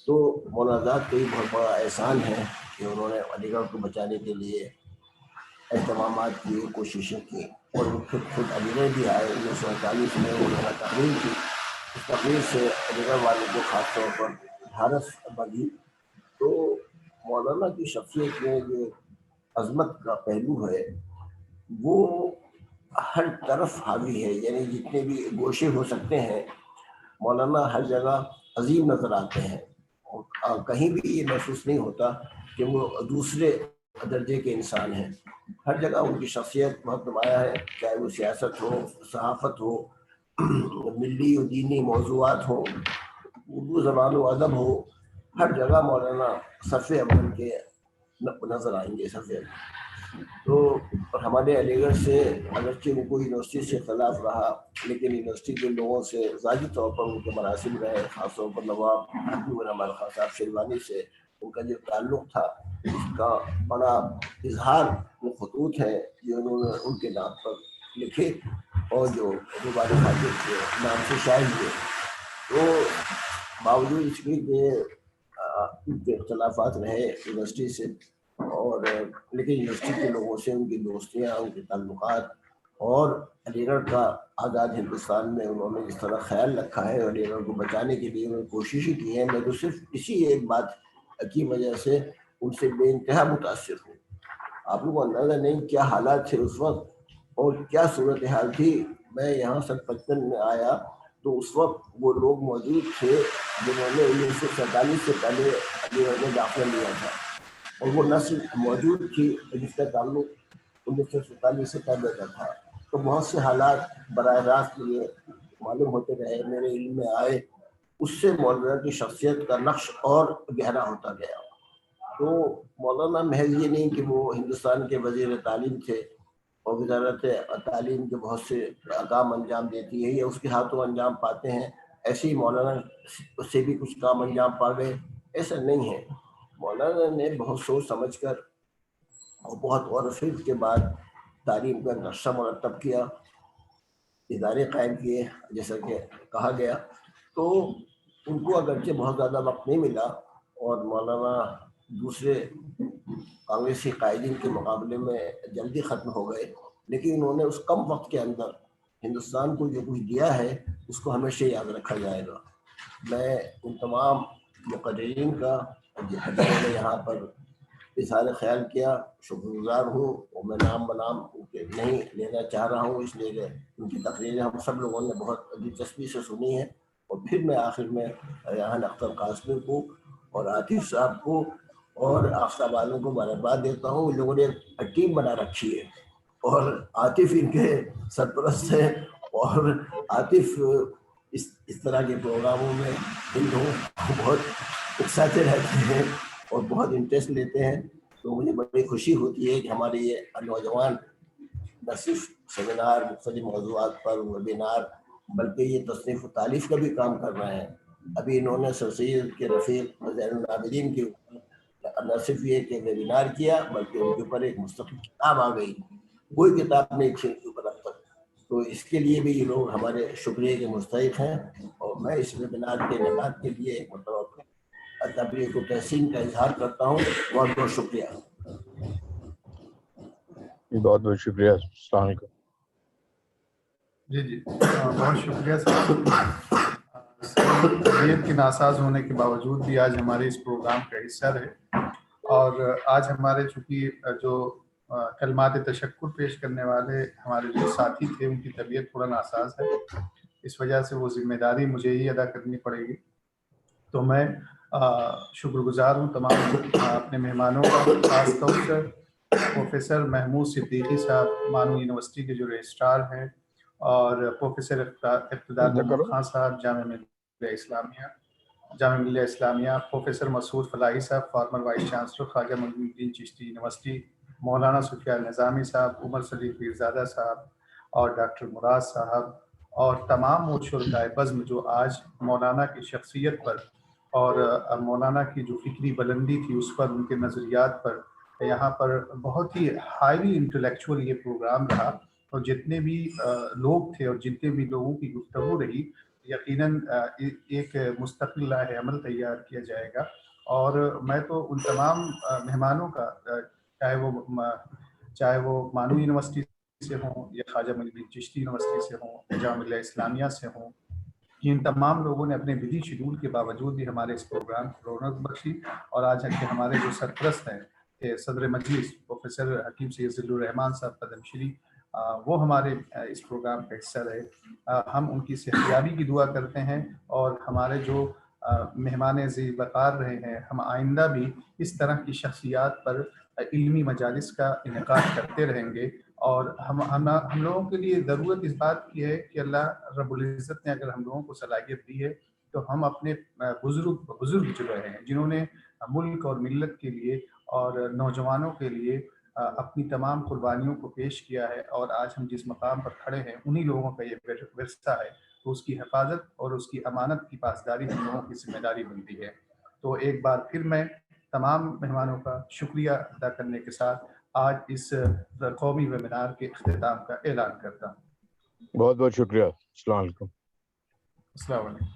تو مولانا آزاد کا یہ بہت بڑا احسان ہے کہ انہوں نے علی گڑھ کو بچانے کے لیے اہتمامات کیے، کوششیں کی، اور خود علی گڑھ بھی آئے۔ 1948 میں انہوں نے تقریر کی، اس تقریر سے علی گڑھ والوں کو خاص طور پر دھارس بندھی۔ تو مولانا کی شخصیت میں جو عظمت کا پہلو ہے، وہ ہر طرف حاوی ہے، یعنی جتنے بھی گوشے ہو سکتے ہیں، مولانا ہر جگہ عظیم نظر آتے ہیں، اور کہیں بھی یہ محسوس نہیں ہوتا کہ وہ دوسرے درجے کے انسان ہیں۔ ہر جگہ ان کی شخصیت بہت نمایاں ہے، چاہے وہ سیاست ہو، صحافت ہو، ملی و دینی موضوعات ہوں، اردو زبان و ادب ہو، ہر جگہ مولانا صف اول کے نظر آئیں گے، صف اول۔ تو ہمارے علی گڑھ سے اگرچہ وہ کوئی یونیورسٹی سے اختلاف رہا، لیکن یونیورسٹی کے لوگوں سے ذاتی طور پر ان کے مناسب رہے، خاص طور پر نواب حبیب الرحمان خان صاحب شیروانی سے ان کا جو تعلق تھا، اس کا بڑا اظہار وہ خطوط ہیں جو انہوں نے ان کے نام پر لکھے، اور جو دوبارہ خاطر کے نام سے شائع ہوئے۔ تو باوجود اس کے ان کے اختلافات رہے یونیورسٹی سے، اور لیکن یونیورسٹی کے لوگوں سے ان کی دوستیاں، ان کے تعلقات، اور علی گڑھ کا آزاد ہندوستان میں انہوں نے جس طرح خیال رکھا ہے، علی گڑھ کو بچانے کے لیے انہوں نے کوششیں کی ہیں. میں تو صرف اسی ایک بات کی وجہ سے ان سے بے انتہا متاثر ہوں. آپ لوگوں کو اندازہ نہیں کیا حالات تھے اس وقت اور کیا صورتحال تھی. میں یہاں 55 میں آیا تو اس وقت وہ لوگ موجود تھے جنہوں نے 1947 سے پہلے علی گڑھ میں داخلہ لیا تھا، اور وہ نسل موجود تھی جس کا تعلق 1947 سے پہلے کا تھا. تو بہت سے حالات براہ راست مجھے معلوم ہوتے رہے، میرے علم میں آئے. اس سے مولانا کی شخصیت کا نقش اور گہرا ہوتا گیا. تو مولانا محض یہ نہیں کہ وہ ہندوستان کے وزیر تعلیم تھے اور وزارت تعلیم کے بہت سے کام انجام دیتی ہے یا اس کے ہاتھوں انجام پاتے ہیں، ایسے ہی مولانا اس سے بھی کچھ کام انجام پا گئے، ایسا نہیں ہے. مولانا نے بہت سوچ سمجھ کر اور بہت غور و فکر کے بعد تعلیم کا نقشہ مرتب کیا، ادارے قائم کیے جیسا کہ کہا گیا. تو ان کو اگرچہ بہت زیادہ وقت نہیں ملا اور مولانا دوسرے کانگریسی قائدین کے مقابلے میں جلدی ختم ہو گئے، لیکن انہوں نے اس کم وقت کے اندر ہندوستان کو جو کچھ دیا ہے اس کو ہمیشہ یاد رکھا جائے گا. میں ان تمام مقررین کا جنہوں نے یہاں پر اظہار خیال کیا شکر گزار ہوں، اور میں نام بنام نہیں لینا چاہ رہا ہوں، اس لیے کہ ان کی تقریریں ہم سب لوگوں نے بہت دلچسپی سے سنی ہیں. اور پھر میں آخر میں ریحان اختر قاسمی کو اور عاطف صاحب کو اور آفتاب عالم کو مبارکباد دیتا ہوں. ان لوگوں نے ایک ٹیم بنا رکھی ہے اور عاطف ان کے سرپرست ہیں، اور عاطف اس طرح کے پروگراموں میں ان لوگوں کو بہت اکساتے رہتے ہیں اور بہت انٹرسٹ لیتے ہیں. تو مجھے بڑی خوشی ہوتی ہے کہ ہمارے یہ نوجوان نہ صرف سیمینار، مختلف موضوعات پر ویبینار، بلکہ یہ تصنیف و تالیف کا بھی کام کر رہے ہیں. ابھی انہوں نے سر سید کے رفیق زین العابدین کے اوپر نہ صرف یہ کہ ویبینار کیا بلکہ ان کے اوپر ایک مستقل کتاب آ گئی. کوئی کتاب نہیں تھی ان کے اوپر اب تک. تو اس کے لیے بھی یہ لوگ ہمارے شکریہ کے مستحق ہیں، اور میں اس ویبینار کے انعقاد کے لیے ایک مرتبہ تبریک و تحسین کا اظہار کرتا ہوں. بہت بہت شکریہ. بہت بہت شکریہ. السلام علیکم. جی بہت شکریہ صاحب. طبیعت کے ناساز ہونے کے باوجود بھی آج ہمارے اس پروگرام کا حصہ رہے، اور آج ہمارے چونکہ جو کلمات تشکر پیش کرنے والے ہمارے جو ساتھی تھے ان کی طبیعت تھوڑا ناساز ہے، اس وجہ سے وہ ذمہ داری مجھے ہی ادا کرنی پڑے گی. تو میں شکر گزار ہوں تمام اپنے مہمانوں کا، خاص طور سے پروفیسر محمود صدیقی صاحب مانو یونیورسٹی کے جو رجسٹرار ہیں، اور پروفیسر اقتدار محمود خان صاحب جامعہ ملیہ اسلامیہ، پروفیسر مسعود فلاحی صاحب فارمر وائس چانسلر خواجہ معین الدین چشتی یونیورسٹی، مولانا سفیان نظامی صاحب، عمر صدیق پیرزادہ صاحب، اور ڈاکٹر مراد صاحب، اور تمام وہ شرکائے بزم جو آج مولانا کی شخصیت پر اور مولانا کی جو فکری بلندی تھی اس پر، ان کے نظریات پر یہاں پر بہت ہی ہائیلی انٹلیکچوئل یہ پروگرام رہا. اور جتنے بھی لوگ تھے اور جتنے بھی لوگوں کی گفتگو رہی، یقیناً ایک مستقل راہ عمل تیار کیا جائے گا. اور میں تو ان تمام مہمانوں کا، چاہے وہ مانو یونیورسٹی سے ہوں یا خواجہ معین الدین چشتی یونیورسٹی سے ہوں یا جامعہ ملیہ اسلامیہ سے ہوں، ان تمام لوگوں نے اپنے بزی شیڈول کے باوجود بھی ہمارے اس پروگرام کو رونق بخشی. اور آج کے ہمارے جو سرپرست ہیں کہ صدر مجلس پروفیسر حکیم سید ذل الرحمان صاحب پدم شری، وہ ہمارے اس پروگرام کا حصہ رہے. ہم ان کی صحتیابی کی دعا کرتے ہیں، اور ہمارے جو مہمان ذی وقار رہے ہیں، ہم آئندہ بھی اس طرح کی شخصیات پر علمی مجالس کا انعقاد کرتے رہیں گے. اور ہم لوگوں کے لیے ضرورت اس بات کی ہے کہ اللہ رب العزت نے اگر ہم لوگوں کو صلاحیت دی ہے تو ہم اپنے بزرگ جو رہے ہیں، جنہوں نے ملک اور ملت کے لیے اور نوجوانوں کے لیے اپنی تمام قربانیوں کو پیش کیا ہے، اور آج ہم جس مقام پر کھڑے ہیں انہی لوگوں کا یہ ورثہ ہے. تو اس کی حفاظت اور اس کی امانت کی پاسداری ہم لوگوں کی ذمہ داری بنتی ہے. تو ایک بار پھر میں تمام مہمانوں کا شکریہ ادا کرنے کے ساتھ آج اس قومی ویبینار کے اختتام کا اعلان کرتا ہوں. بہت بہت شکریہ. السلام علیکم. السلام علیکم.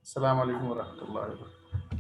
السلام علیکم ورحمۃ اللہ وبرکاتہ.